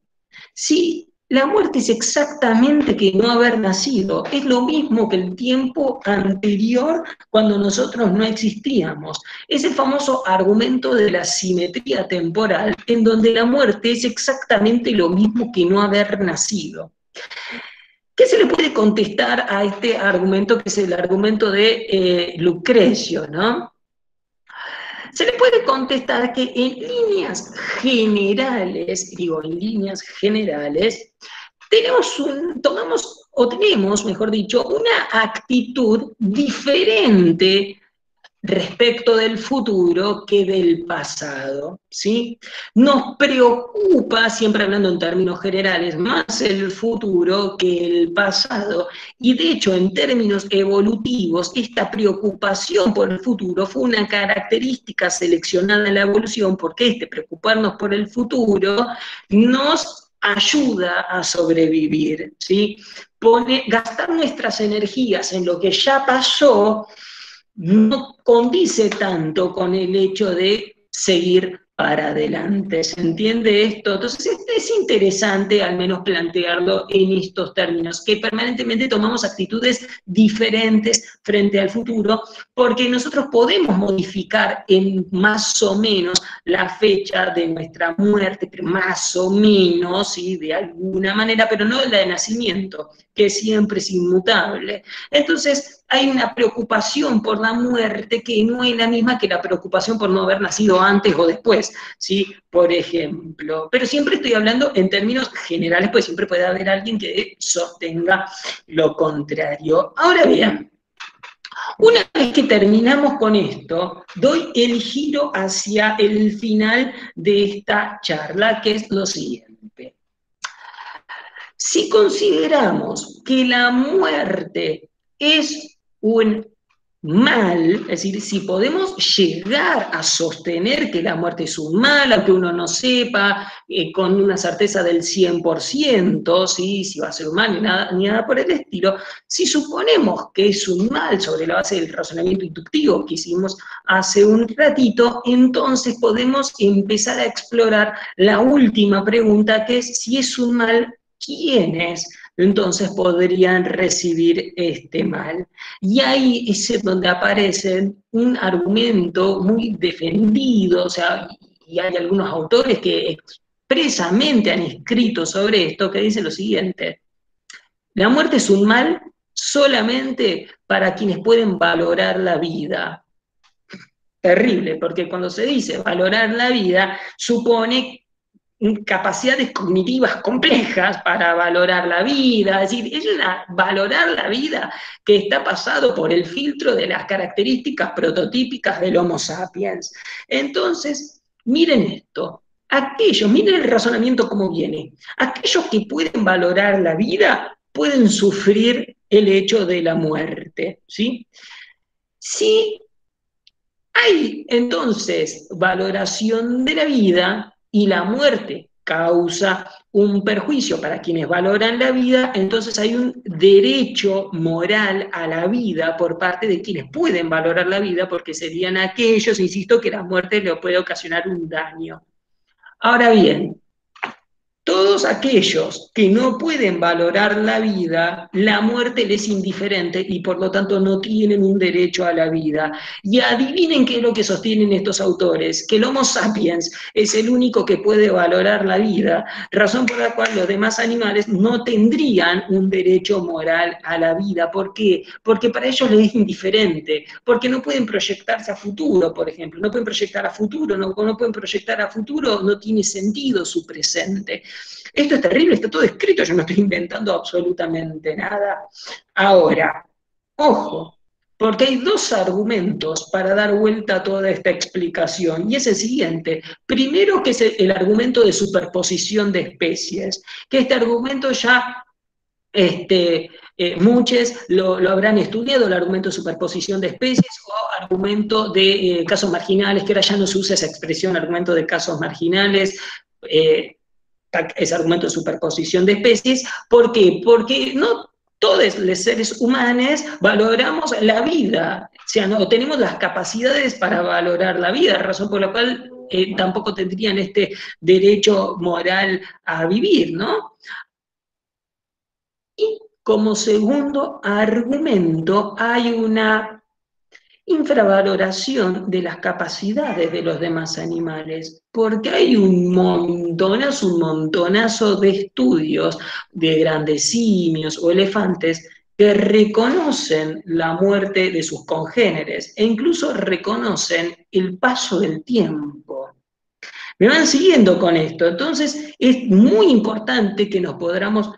Sí, la muerte es exactamente que no haber nacido, es lo mismo que el tiempo anterior cuando nosotros no existíamos. Es el famoso argumento de la simetría temporal, en donde la muerte es exactamente lo mismo que no haber nacido. ¿Qué se le puede contestar a este argumento, que es el argumento de Lucrecio, ¿no? Se le puede contestar que en líneas generales, digo, en líneas generales, tenemos, mejor dicho, una actitud diferente respecto del futuro que del pasado, ¿sí? Nos preocupa, siempre hablando en términos generales, más el futuro que el pasado, y de hecho en términos evolutivos, esta preocupación por el futuro fue una característica seleccionada en la evolución, porque preocuparnos por el futuro nos ayuda a sobrevivir, ¿sí? Gastar nuestras energías en lo que ya pasó no condice tanto con el hecho de seguir para adelante. ¿Se entiende esto? Entonces es interesante al menos plantearlo en estos términos, que permanentemente tomamos actitudes diferentes frente al futuro, porque nosotros podemos modificar en más o menos la fecha de nuestra muerte, más o menos, ¿sí? De alguna manera, pero no la de nacimiento, que siempre es inmutable. Entonces, hay una preocupación por la muerte que no es la misma que la preocupación por no haber nacido antes o después, ¿sí? Por ejemplo. Pero siempre estoy hablando en términos generales, pues siempre puede haber alguien que sostenga lo contrario. Ahora bien, una vez que terminamos con esto, doy el giro hacia el final de esta charla, que es lo siguiente. Si consideramos que la muerte es un mal, es decir, si podemos llegar a sostener que la muerte es un mal, aunque uno no sepa con una certeza del 100%, ¿sí? Si va a ser un mal ni nada por el estilo, si suponemos que es un mal sobre la base del razonamiento inductivo que hicimos hace un ratito, entonces podemos empezar a explorar la última pregunta, que es si es un mal, ¿quiénes entonces podrían recibir este mal? Y ahí es donde aparece un argumento muy defendido, o sea, y hay algunos autores que expresamente han escrito sobre esto, que dice lo siguiente: la muerte es un mal solamente para quienes pueden valorar la vida. Terrible, porque cuando se dice valorar la vida, supone capacidades cognitivas complejas para valorar la vida, es decir, es valorar la vida que está pasado por el filtro de las características prototípicas del Homo sapiens. Entonces, miren esto, miren el razonamiento cómo viene, aquellos que pueden valorar la vida pueden sufrir el hecho de la muerte, ¿sí? Si hay entonces valoración de la vida y la muerte causa un perjuicio para quienes valoran la vida, entonces hay un derecho moral a la vida por parte de quienes pueden valorar la vida, porque serían aquellos, insisto, que la muerte le puede ocasionar un daño. Ahora bien, todos aquellos que no pueden valorar la vida, la muerte les es indiferente y por lo tanto no tienen un derecho a la vida. Y adivinen qué es lo que sostienen estos autores, que el Homo sapiens es el único que puede valorar la vida, razón por la cual los demás animales no tendrían un derecho moral a la vida. ¿Por qué? Porque para ellos les es indiferente, porque no pueden proyectarse a futuro, por ejemplo, no pueden proyectar a futuro, no pueden proyectar a futuro, no tiene sentido su presente. Esto es terrible, está todo escrito, yo no estoy inventando absolutamente nada. Ahora, ojo, porque hay dos argumentos para dar vuelta a toda esta explicación, y es el siguiente. Primero, que es el argumento de superposición de especies, que este argumento ya muchos lo habrán estudiado, el argumento de superposición de especies o argumento de casos marginales, que ahora ya no se usa esa expresión, argumento de casos marginales, ese argumento de superposición de especies. ¿Por qué? Porque no todos los seres humanos valoramos la vida, o sea, no tenemos las capacidades para valorar la vida, razón por la cual tampoco tendrían este derecho moral a vivir, ¿no? Y como segundo argumento hay una infravaloración de las capacidades de los demás animales, porque hay un montonazo de estudios de grandes simios o elefantes que reconocen la muerte de sus congéneres e incluso reconocen el paso del tiempo. Me van siguiendo con esto. Entonces, es muy importante que nos podamos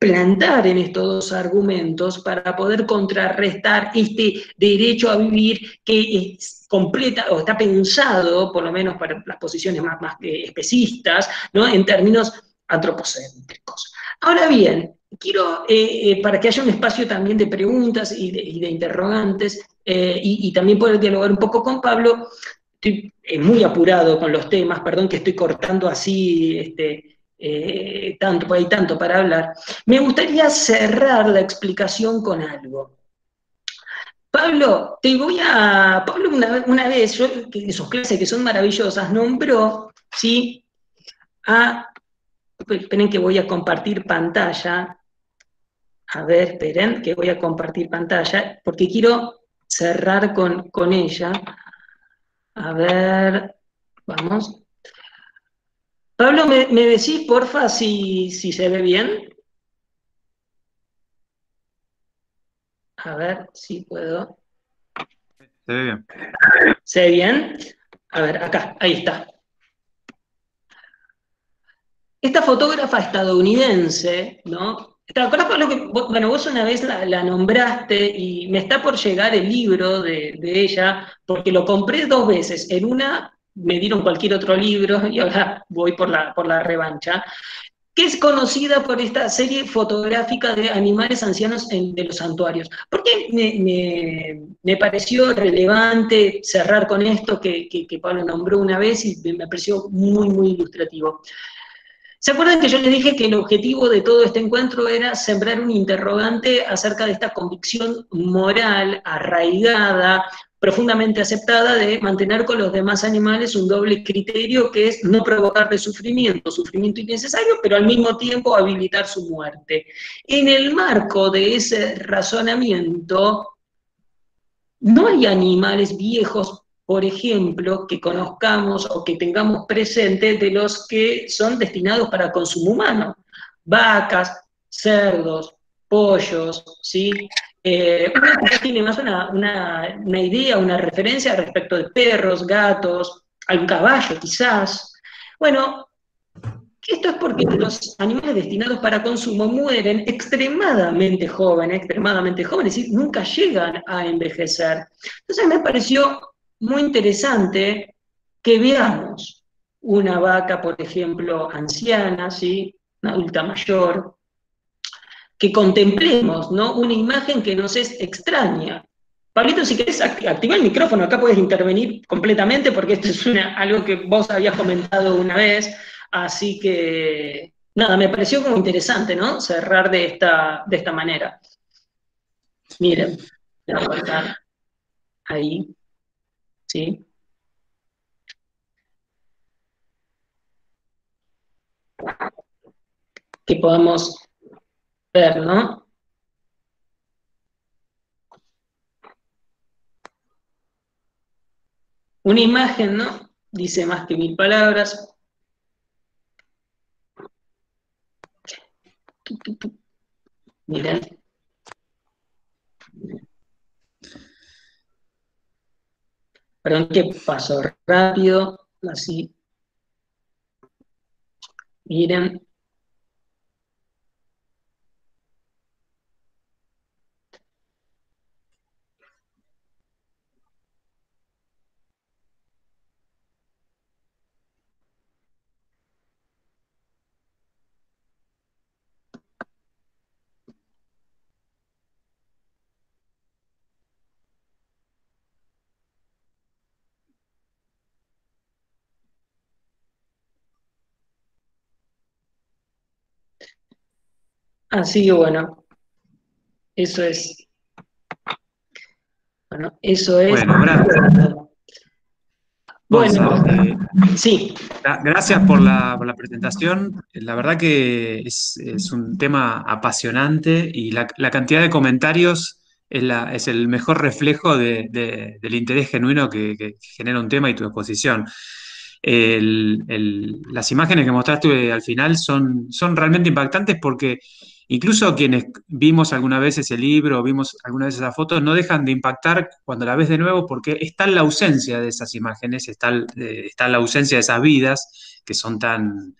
plantar en estos dos argumentos para poder contrarrestar este derecho a vivir que es completa, o está pensado, por lo menos para las posiciones más especistas, ¿no?, en términos antropocéntricos. Ahora bien, quiero, para que haya un espacio también de preguntas y de interrogantes, y también poder dialogar un poco con Pablo. Estoy muy apurado con los temas, perdón que estoy cortando así, tanto, hay tanto para hablar. Me gustaría cerrar la explicación con algo. Pablo, Pablo una vez, en sus clases que son maravillosas, nombró, ¿sí?, esperen que voy a compartir pantalla. A ver, esperen que voy a compartir pantalla, porque quiero cerrar con ella. A ver, vamos. Pablo, ¿me decís, porfa, si se ve bien? A ver si puedo. Se ve bien. ¿Se ve bien? A ver, acá, ahí está. Esta fotógrafa estadounidense, ¿no? ¿Te acuerdas, Pablo, que bueno, vos una vez la nombraste y me está por llegar el libro de ella, porque lo compré 2 veces. En una me dieron cualquier otro libro y ahora voy por la revancha, que es conocida por esta serie fotográfica de animales ancianos de los santuarios. ¿Por qué me pareció relevante cerrar con esto que Pablo nombró una vez y me pareció muy ilustrativo? ¿Se acuerdan que yo les dije que el objetivo de todo este encuentro era sembrar un interrogante acerca de esta convicción moral arraigada, profundamente aceptada, de mantener con los demás animales un doble criterio, que es no provocarle sufrimiento innecesario, pero al mismo tiempo habilitar su muerte? En el marco de ese razonamiento, no hay animales viejos, por ejemplo, que conozcamos o que tengamos presente de los que son destinados para consumo humano. Vacas, cerdos, pollos, ¿sí? Uno tiene más una idea, una referencia respecto de perros, gatos, algún caballo quizás. Bueno, Esto es porque los animales destinados para consumo mueren extremadamente jóvenes, es decir, nunca llegan a envejecer. Entonces me pareció muy interesante que veamos una vaca, por ejemplo, anciana, ¿sí? Una adulta mayor, que contemplemos, ¿no? Una imagen que nos es extraña. Pablito, si querés activar el micrófono, acá puedes intervenir completamente porque esto es algo que vos habías comentado una vez, así que nada, me pareció como interesante, ¿no? Cerrar de esta manera. Miren, voy a cortar ahí, ¿sí? Que podamos ver, ¿no? Una imagen, ¿no? Dice más que 1000 palabras. Miren. Perdón que paso rápido, así. Miren. Así que bueno, eso es. Bueno, eso es. Bueno, Gonza, Bueno, sí, gracias por la presentación. La verdad que es un tema apasionante y la cantidad de comentarios es el mejor reflejo del interés genuino que genera un tema y tu exposición. Las imágenes que mostraste al final son realmente impactantes porque incluso quienes vimos alguna vez ese libro, vimos alguna vez esa foto, no dejan de impactar cuando la ves de nuevo porque está la ausencia de esas imágenes, está la ausencia de esas vidas que son tan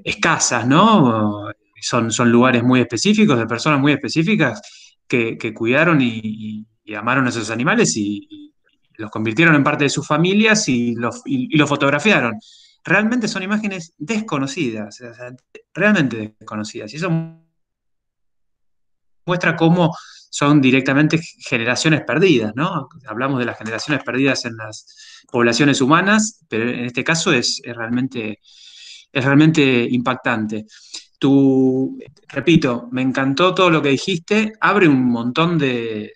escasas, ¿no? Son lugares muy específicos, de personas muy específicas que cuidaron y amaron a esos animales y los convirtieron en parte de sus familias y los fotografiaron. Realmente son imágenes desconocidas, o sea, realmente desconocidas. Y eso muestra cómo son directamente generaciones perdidas, ¿no? Hablamos de las generaciones perdidas en las poblaciones humanas, pero en este caso es realmente impactante. Repito, me encantó todo lo que dijiste, abre un montón de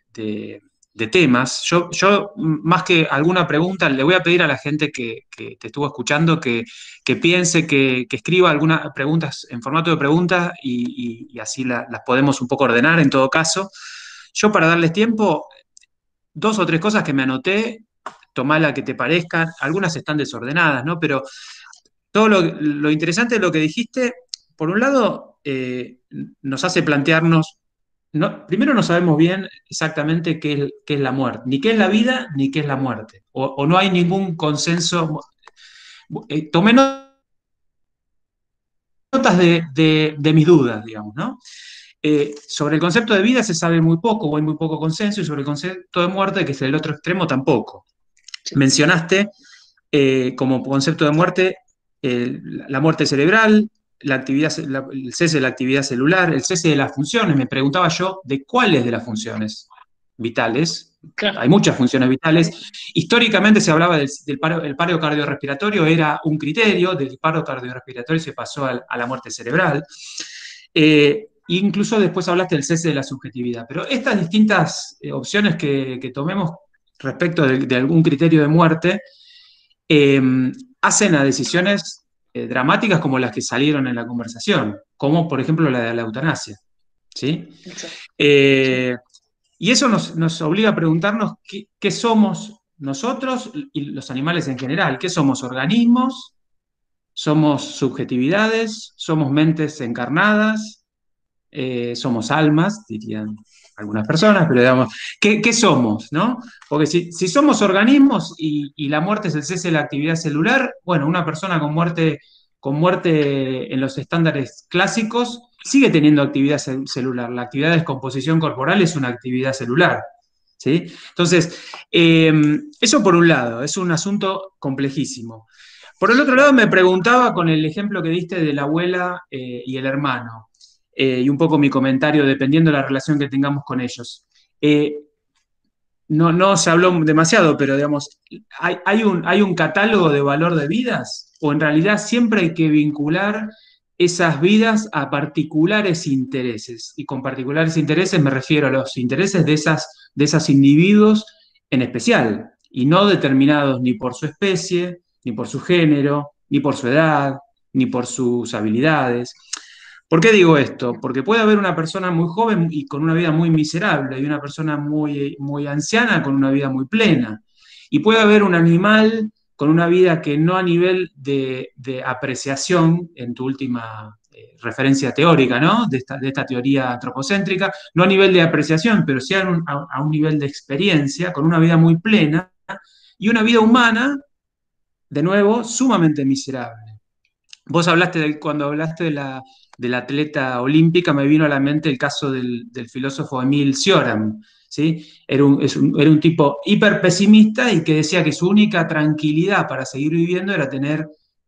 temas. Más que alguna pregunta, le voy a pedir a la gente que te estuvo escuchando que piense, que escriba algunas preguntas en formato de preguntas y así las podemos un poco ordenar en todo caso. Yo para darles tiempo, dos o tres cosas que me anoté, tomá la que te parezcan, algunas están desordenadas, ¿no? Pero todo lo interesante de lo que dijiste, por un lado, nos hace plantearnos, primero no sabemos bien exactamente qué es la muerte, ni qué es la vida, ni qué es la muerte, o no hay ningún consenso. Tomé notas de mis dudas, digamos, ¿no? Sobre el concepto de vida se sabe muy poco, o hay muy poco consenso, y sobre el concepto de muerte, que es el otro extremo, tampoco. Mencionaste como concepto de muerte la muerte cerebral, el cese de la actividad celular, el cese de las funciones. Me preguntaba yo de cuáles de las funciones vitales. claro. Hay muchas funciones vitales. Históricamente se hablaba del paro, el paro cardiorrespiratorio, era un criterio, del paro cardiorrespiratorio se pasó a la muerte cerebral. Incluso después hablaste del cese de la subjetividad. Pero estas distintas opciones que tomemos respecto de algún criterio de muerte, hacen a decisiones dramáticas como las que salieron en la conversación, como por ejemplo la de la eutanasia. ¿Sí? Y eso nos obliga a preguntarnos qué somos nosotros y los animales en general. ¿Qué somos? ¿Organismos? ¿Somos subjetividades? ¿Somos mentes encarnadas? ¿Somos almas? Dirían algunas personas, pero digamos, ¿qué somos? ¿No? Porque si somos organismos y la muerte es el cese de la actividad celular, bueno, una persona con muerte con muerte en los estándares clásicos, sigue teniendo actividad celular. La actividad de descomposición corporal es una actividad celular, ¿sí? Entonces, eso por un lado, es un asunto complejísimo. Por el otro lado, me preguntaba con el ejemplo que diste de la abuela y el hermano, y un poco mi comentario, dependiendo de la relación que tengamos con ellos. No se habló demasiado, pero digamos, ¿hay un catálogo de valor de vidas? ¿O en realidad siempre hay que vincular esas vidas a particulares intereses? Y con particulares intereses me refiero a los intereses de esos individuos en especial, y no determinados ni por su especie, ni por su género, ni por su edad, ni por sus habilidades. ¿Por qué digo esto? Porque puede haber una persona muy joven y con una vida muy miserable y una persona muy anciana con una vida muy plena. Y puede haber un animal con una vida que no a nivel de apreciación, en tu última referencia teórica, ¿no? De esta teoría antropocéntrica, no a nivel de apreciación, pero sí a un nivel de experiencia, con una vida muy plena y una vida humana, de nuevo, sumamente miserable. Vos hablaste, cuando hablaste de la atleta olímpica, me vino a la mente el caso del filósofo Emil Cioran, ¿sí? Era un tipo hiper pesimista y que decía que su única tranquilidad para seguir viviendo era tener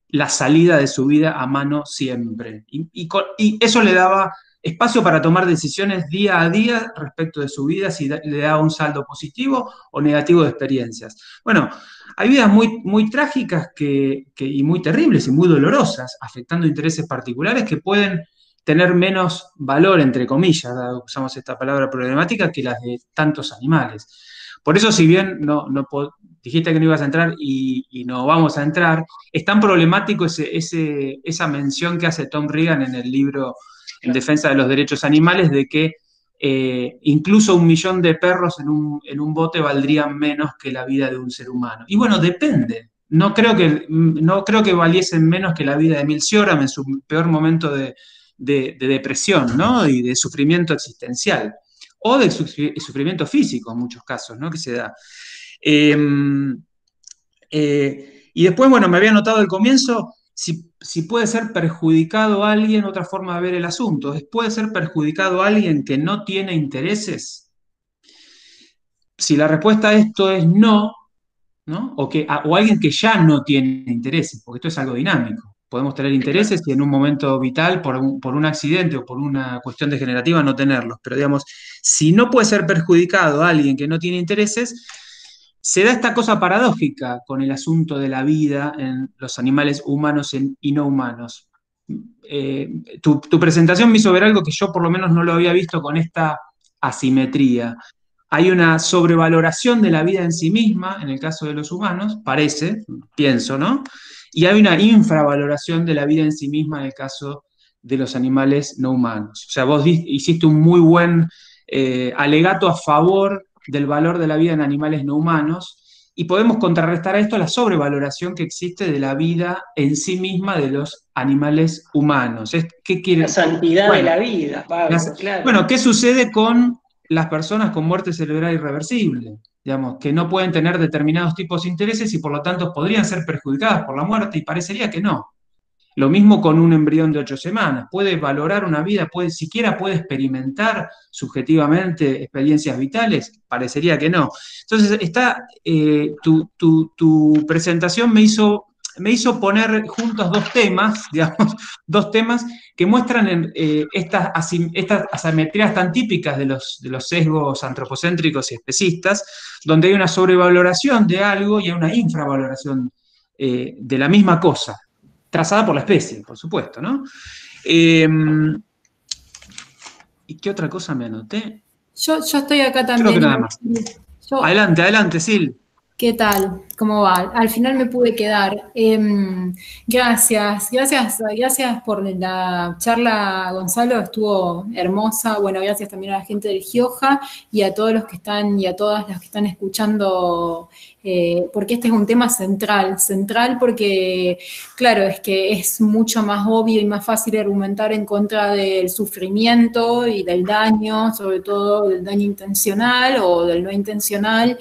la salida de su vida a mano siempre. Y eso le daba espacio para tomar decisiones día a día respecto de su vida, si le daba un saldo positivo o negativo de experiencias. Bueno, hay vidas muy trágicas y muy terribles y muy dolorosas, afectando intereses particulares que pueden tener menos valor, entre comillas, usamos esta palabra problemática, que las de tantos animales. Por eso, si bien dijiste que no ibas a entrar y no vamos a entrar, es tan problemático esa mención que hace Tom Regan en el libro En defensa de los derechos animales, de que incluso 1 millón de perros en un bote valdrían menos que la vida de un ser humano. Y bueno, depende. No creo que valiesen menos que la vida de Emil Cioran en su peor momento de depresión, ¿no? Y de sufrimiento existencial. O de sufrimiento físico en muchos casos, ¿no? Que se da. Y después, bueno, me había notado al comienzo si puede ser perjudicado a alguien, otra forma de ver el asunto. ¿Puede ser perjudicado a alguien que no tiene intereses? Si la respuesta a esto es no, ¿no? O alguien que ya no tiene intereses, porque esto es algo dinámico. Podemos tener intereses y en un momento vital, por un accidente o por una cuestión degenerativa, no tenerlos. Pero digamos, si no puede ser perjudicado a alguien que no tiene intereses, se da esta cosa paradójica con el asunto de la vida en los animales humanos y no humanos. Tu presentación me hizo ver algo que yo por lo menos no lo había visto con esta asimetría. Hay una sobrevaloración de la vida en sí misma, en el caso de los humanos, pienso, ¿no? Y hay una infravaloración de la vida en sí misma en el caso de los animales no humanos. O sea, vos hiciste un muy buen alegato a favor del valor de la vida en animales no humanos, y podemos contrarrestar a esto la sobrevaloración que existe de la vida en sí misma de los animales humanos. ¿Qué quiere? La santidad de la vida, Pablo, claro. Bueno, ¿qué sucede con las personas con muerte cerebral irreversible? Digamos, que no pueden tener determinados tipos de intereses y por lo tanto podrían ser perjudicadas por la muerte, y parecería que no. Lo mismo con un embrión de 8 semanas. Puede valorar una vida, siquiera puede experimentar subjetivamente experiencias vitales. Parecería que no. Entonces, tu presentación me hizo poner juntos dos temas, digamos, dos temas que muestran estas asimetrías tan típicas de los sesgos antropocéntricos y especistas, donde hay una sobrevaloración de algo y hay una infravaloración de la misma cosa, trazada por la especie, por supuesto, ¿no? ¿Y qué otra cosa me anoté? Yo estoy acá también. Creo que nada más. Adelante, Sil. ¿Qué tal? ¿Cómo va? Al final me pude quedar. Gracias por la charla, Gonzalo, estuvo hermosa. Bueno, gracias también a la gente del Gioja y a todos los que están y a todas las que están escuchando, porque este es un tema central porque, claro, es que es mucho más obvio y más fácil argumentar en contra del sufrimiento y del daño, sobre todo del daño intencional o del no intencional,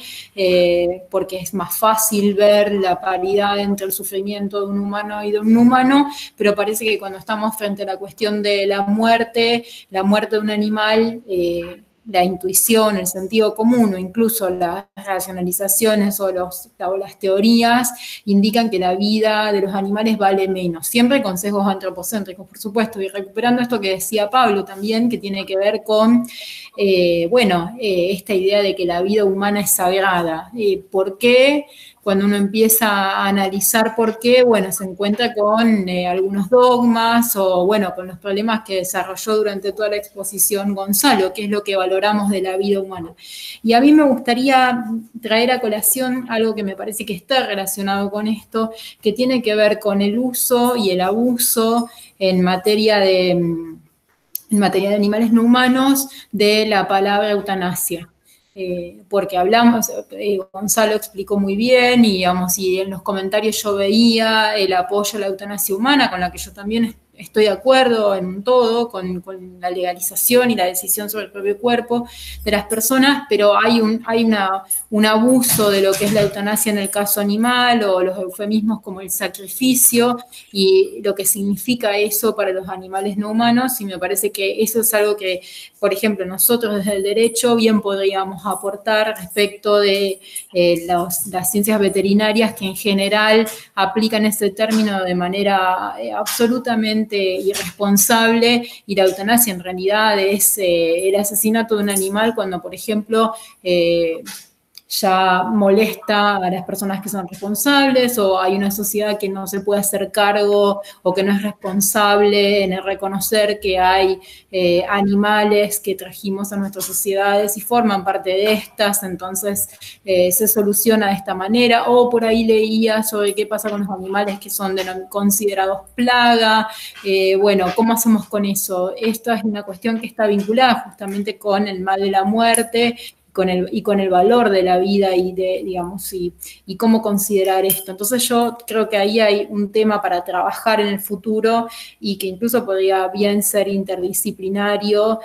porque es más fácil fácil ver la paridad entre el sufrimiento de un humano y de un humano, pero parece que cuando estamos frente a la cuestión de la muerte de un animal, la intuición, el sentido común o incluso las racionalizaciones o las teorías indican que la vida de los animales vale menos, siempre con sesgos antropocéntricos, por supuesto, y recuperando esto que decía Pablo también, que tiene que ver con, esta idea de que la vida humana es sagrada. ¿Por qué? Cuando uno empieza a analizar por qué, bueno, se encuentra con algunos dogmas o, bueno, con los problemas que desarrolló durante toda la exposición Gonzalo, que es lo que valoramos de la vida humana. Y a mí me gustaría traer a colación algo que me parece que está relacionado con esto, que tiene que ver con el uso y el abuso en materia de animales no humanos de la palabra eutanasia. Porque hablamos, Gonzalo explicó muy bien, y digamos, y en los comentarios yo veía el apoyo a la eutanasia humana, con la que yo también estoy de acuerdo en todo, con la legalización y la decisión sobre el propio cuerpo de las personas, pero hay un abuso de lo que es la eutanasia en el caso animal, o los eufemismos como el sacrificio, y lo que significa eso para los animales no humanos, y me parece que eso es algo que, por ejemplo, nosotros desde el derecho bien podríamos aportar respecto de las ciencias veterinarias, que en general aplican ese término de manera absolutamente irresponsable, y la eutanasia en realidad es el asesinato de un animal cuando, por ejemplo, ya molesta a las personas que son responsables, o hay una sociedad que no se puede hacer cargo o que no es responsable en el reconocer que hay animales que trajimos a nuestras sociedades y forman parte de estas, entonces se soluciona de esta manera. O por ahí leía sobre qué pasa con los animales que son considerados plaga. Bueno, ¿cómo hacemos con eso? Esta es una cuestión que está vinculada justamente con el mal de la muerte, con el valor de la vida y y cómo considerar esto. Entonces yo creo que ahí hay un tema para trabajar en el futuro, y que incluso podría bien ser interdisciplinario,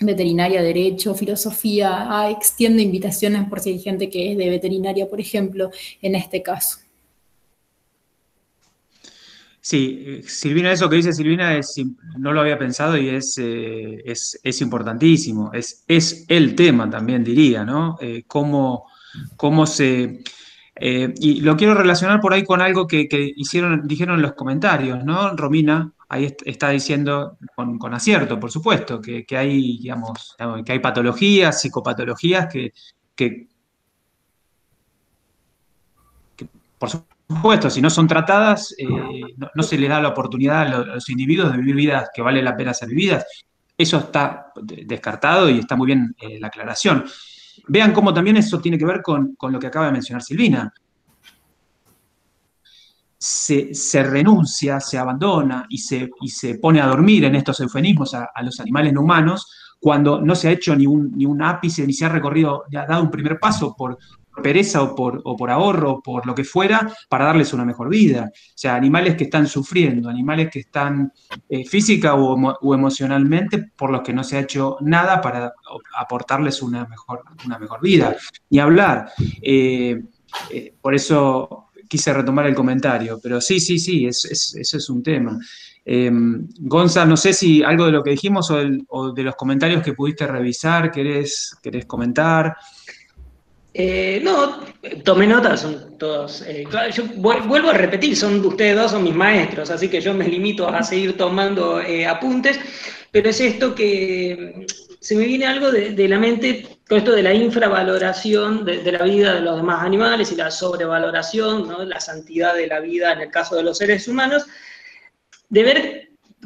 veterinaria, derecho, filosofía. Extiendo invitaciones por si hay gente que es de veterinaria, por ejemplo, en este caso. Sí, Silvina, eso que dice Silvina no lo había pensado, y es importantísimo. Es el tema también, diría, ¿no? Cómo se... y lo quiero relacionar por ahí con algo que dijeron en los comentarios, ¿no? Romina ahí está diciendo con acierto, por supuesto, que hay, digamos, que hay patologías, psicopatologías que por supuesto, si no son tratadas, no se les da la oportunidad a los individuos de vivir vidas que vale la pena ser vividas. Eso está descartado, y está muy bien la aclaración. Vean cómo también eso tiene que ver con lo que acaba de mencionar Silvina. Se renuncia, se abandona y se pone a dormir, en estos eufemismos, a los animales no humanos, cuando no se ha hecho ni un ápice, ni se ha recorrido, ni ha dado un primer paso por pereza o por ahorro, o por lo que fuera, para darles una mejor vida. O sea, animales que están sufriendo, animales que están física o emocionalmente, por los que no se ha hecho nada para aportarles una mejor vida. Ni hablar. Por eso quise retomar el comentario, pero sí, eso es un tema. Gonza, no sé si algo de lo que dijimos o de los comentarios que pudiste revisar querés comentar. No, tomé notas, son todos. Claro, yo vuelvo a repetir, ustedes dos son mis maestros, así que yo me limito a seguir tomando apuntes, pero es esto que se me viene algo de la mente, con esto de la infravaloración de la vida de los demás animales y la sobrevaloración, ¿no?, la santidad de la vida en el caso de los seres humanos, de ver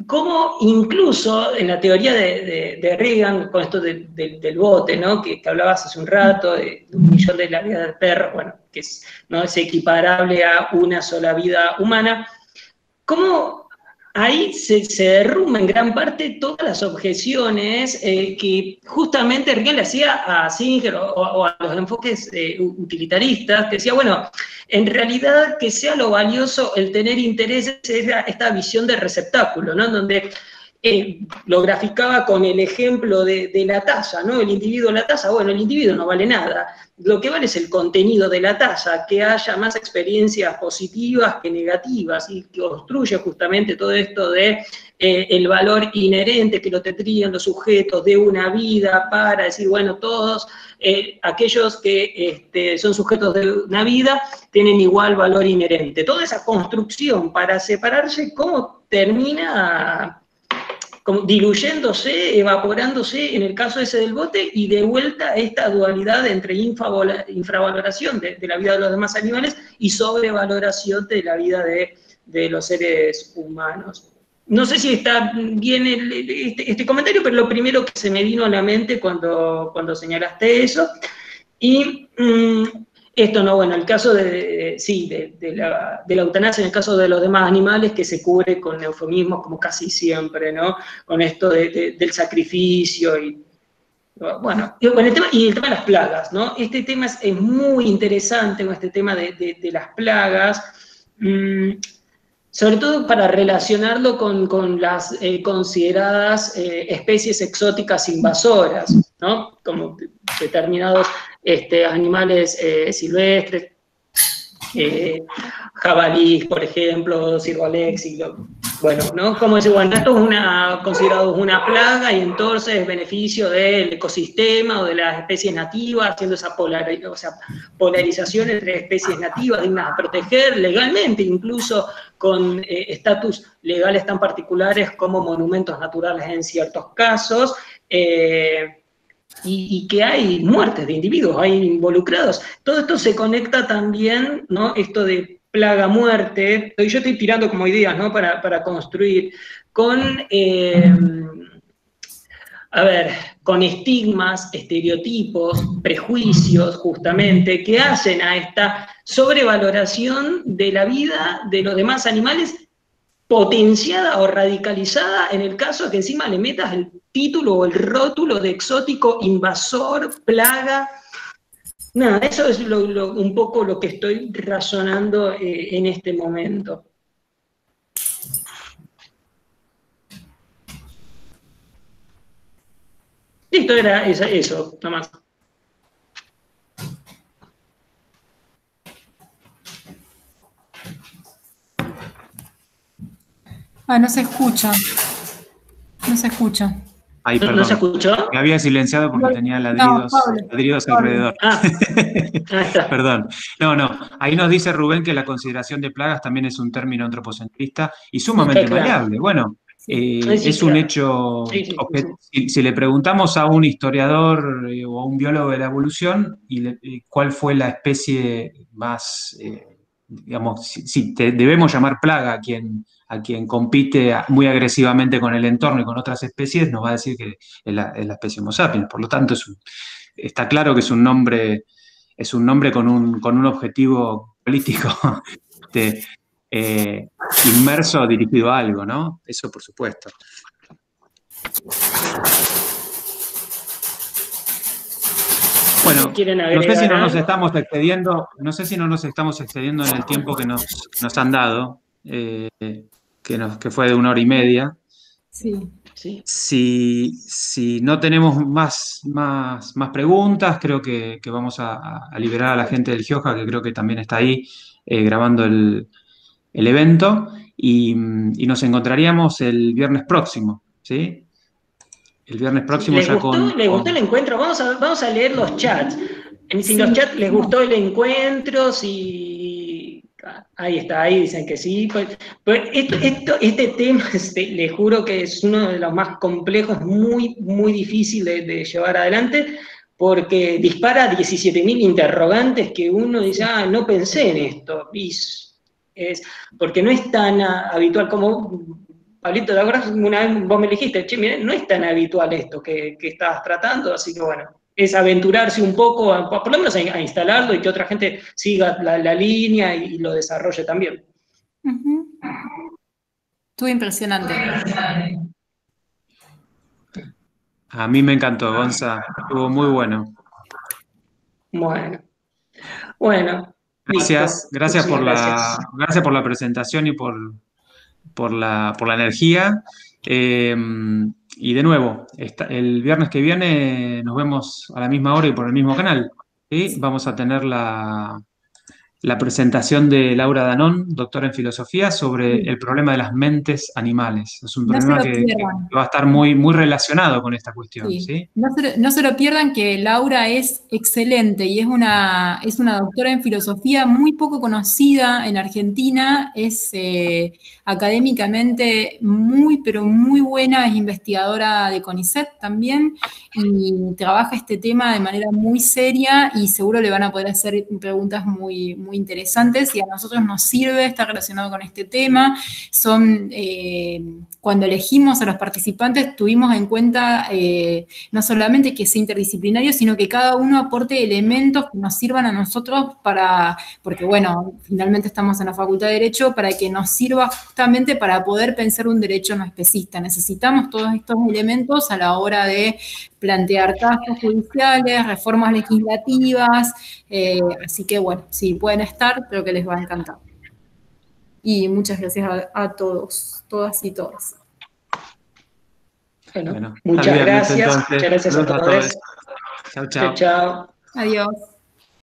cómo incluso en la teoría de Reagan, con esto del bote, ¿no?, que hablabas hace un rato, de 1 millón de la vida del perro, bueno, que no es equiparable a una sola vida humana, cómo ahí se derrumban en gran parte todas las objeciones que justamente Reagan le hacía a Singer o a los enfoques utilitaristas, que decía, bueno, en realidad que sea lo valioso el tener intereses, es esta visión de receptáculo, ¿no?, donde lo graficaba con el ejemplo de la taza, ¿no? El individuo, la taza, bueno, el individuo no vale nada. Lo que vale es el contenido de la taza, que haya más experiencias positivas que negativas, y que construye justamente todo esto de el valor inherente que lo tendrían los sujetos de una vida para decir, bueno, todos aquellos que son sujetos de una vida tienen igual valor inherente. Toda esa construcción para separarse, ¿cómo termina como diluyéndose, evaporándose en el caso ese del bote, y de vuelta esta dualidad entre infravaloración de la vida de los demás animales y sobrevaloración de la vida de los seres humanos? No sé si está bien este comentario, pero lo primero que se me vino a la mente cuando señalaste eso. Y esto no, bueno, el caso de la eutanasia en el caso de los demás animales, que se cubre con eufemismos como casi siempre, ¿no? Con esto del sacrificio y, bueno, el tema de las plagas, ¿no? Este tema es muy interesante, este tema de las plagas, sobre todo para relacionarlo con las consideradas especies exóticas invasoras, ¿no? Como determinados animales silvestres, jabalís, por ejemplo, cigualex, bueno, ¿no? Como decir, bueno, esto es considerado una plaga, y entonces es beneficio del ecosistema o de las especies nativas, haciendo esa polarización entre especies nativas dignas de proteger legalmente, incluso con estatus legales tan particulares como monumentos naturales en ciertos casos, y que hay muertes de individuos, hay involucrados. Todo esto se conecta también, ¿no? Esto de plaga-muerte, yo estoy tirando como ideas, ¿no? Para construir, con con estigmas, estereotipos, prejuicios, justamente, que hacen a esta sobrevaloración de la vida de los demás animales, potenciada o radicalizada en el caso de que encima le metas el título o el rótulo de exótico, invasor, plaga. Nada, eso es un poco lo que estoy razonando en este momento. Listo, era eso, nomás. No se escucha. No se escucha. Ay, perdón. ¿No se escuchó? Me había silenciado porque tenía ladridos alrededor. Está. Perdón. No. Ahí nos dice Rubén que la consideración de plagas también es un término antropocentrista y sumamente maleable. Bueno, es un hecho. Si le preguntamos a un historiador o a un biólogo de la evolución cuál fue la especie más, digamos, si debemos llamar plaga a quien compite muy agresivamente con el entorno y con otras especies, nos va a decir que es la especie Homo sapiens. Por lo tanto, está claro que es un nombre con un objetivo político inmerso, dirigido a algo, ¿no? Eso por supuesto. Bueno, no sé si no nos estamos excediendo en el tiempo que nos han dado, que fue de 1 hora y media. Sí. Si no tenemos más preguntas, creo que vamos a liberar a la gente del GEOJA, que creo que también está ahí grabando el evento, y nos encontraríamos el viernes próximo, ¿sí? El viernes próximo ¿Les gustó el encuentro? Vamos a leer los chats. Si los chats les gustó el encuentro, si... Ahí está, ahí dicen que sí. Pues este tema, les juro que es uno de los más complejos, muy, muy difícil de llevar adelante, porque dispara 17.000 interrogantes que uno dice, no pensé en esto. Porque no es tan habitual como... Pablito, ¿te acuerdas? Una vez vos me dijiste, che, mira, no es tan habitual esto que estabas tratando, así que bueno, es aventurarse un poco, por lo menos a instalarlo y que otra gente siga la línea y lo desarrolle también. Estuvo impresionante. A mí me encantó, Gonza, estuvo muy bueno. Bueno. Gracias por la presentación y por la energía. Y de nuevo, el viernes que viene nos vemos a la misma hora y por el mismo canal. ¿Sí? Vamos a tener la presentación de Laura Danón, doctora en filosofía, sobre Sí. el problema de las mentes animales. Es un No se problema lo que pierdan. va a estar muy, muy relacionado con esta cuestión, Sí, ¿sí? no se lo pierdan que Laura es excelente y es una doctora en filosofía muy poco conocida en Argentina, es académicamente muy, pero muy buena, es investigadora de CONICET también y trabaja este tema de manera muy seria y seguro le van a poder hacer preguntas muy, muy interesantes y a nosotros nos sirve, está relacionado con este tema. Cuando elegimos a los participantes tuvimos en cuenta no solamente que sea interdisciplinario, sino que cada uno aporte elementos que nos sirvan a nosotros porque bueno, finalmente estamos en la Facultad de Derecho, para que nos sirva justamente para poder pensar un derecho no especista. Necesitamos todos estos elementos a la hora de plantear casos judiciales, reformas legislativas, así que bueno, sí, pueden estar, creo que les va a encantar. Y muchas gracias a todos, todas y todas. Bueno, Bueno, muchas hasta el viernes gracias. entonces. Muchas gracias a Saludos a todos. todos. Chau, Chao, chau. chao. Adiós.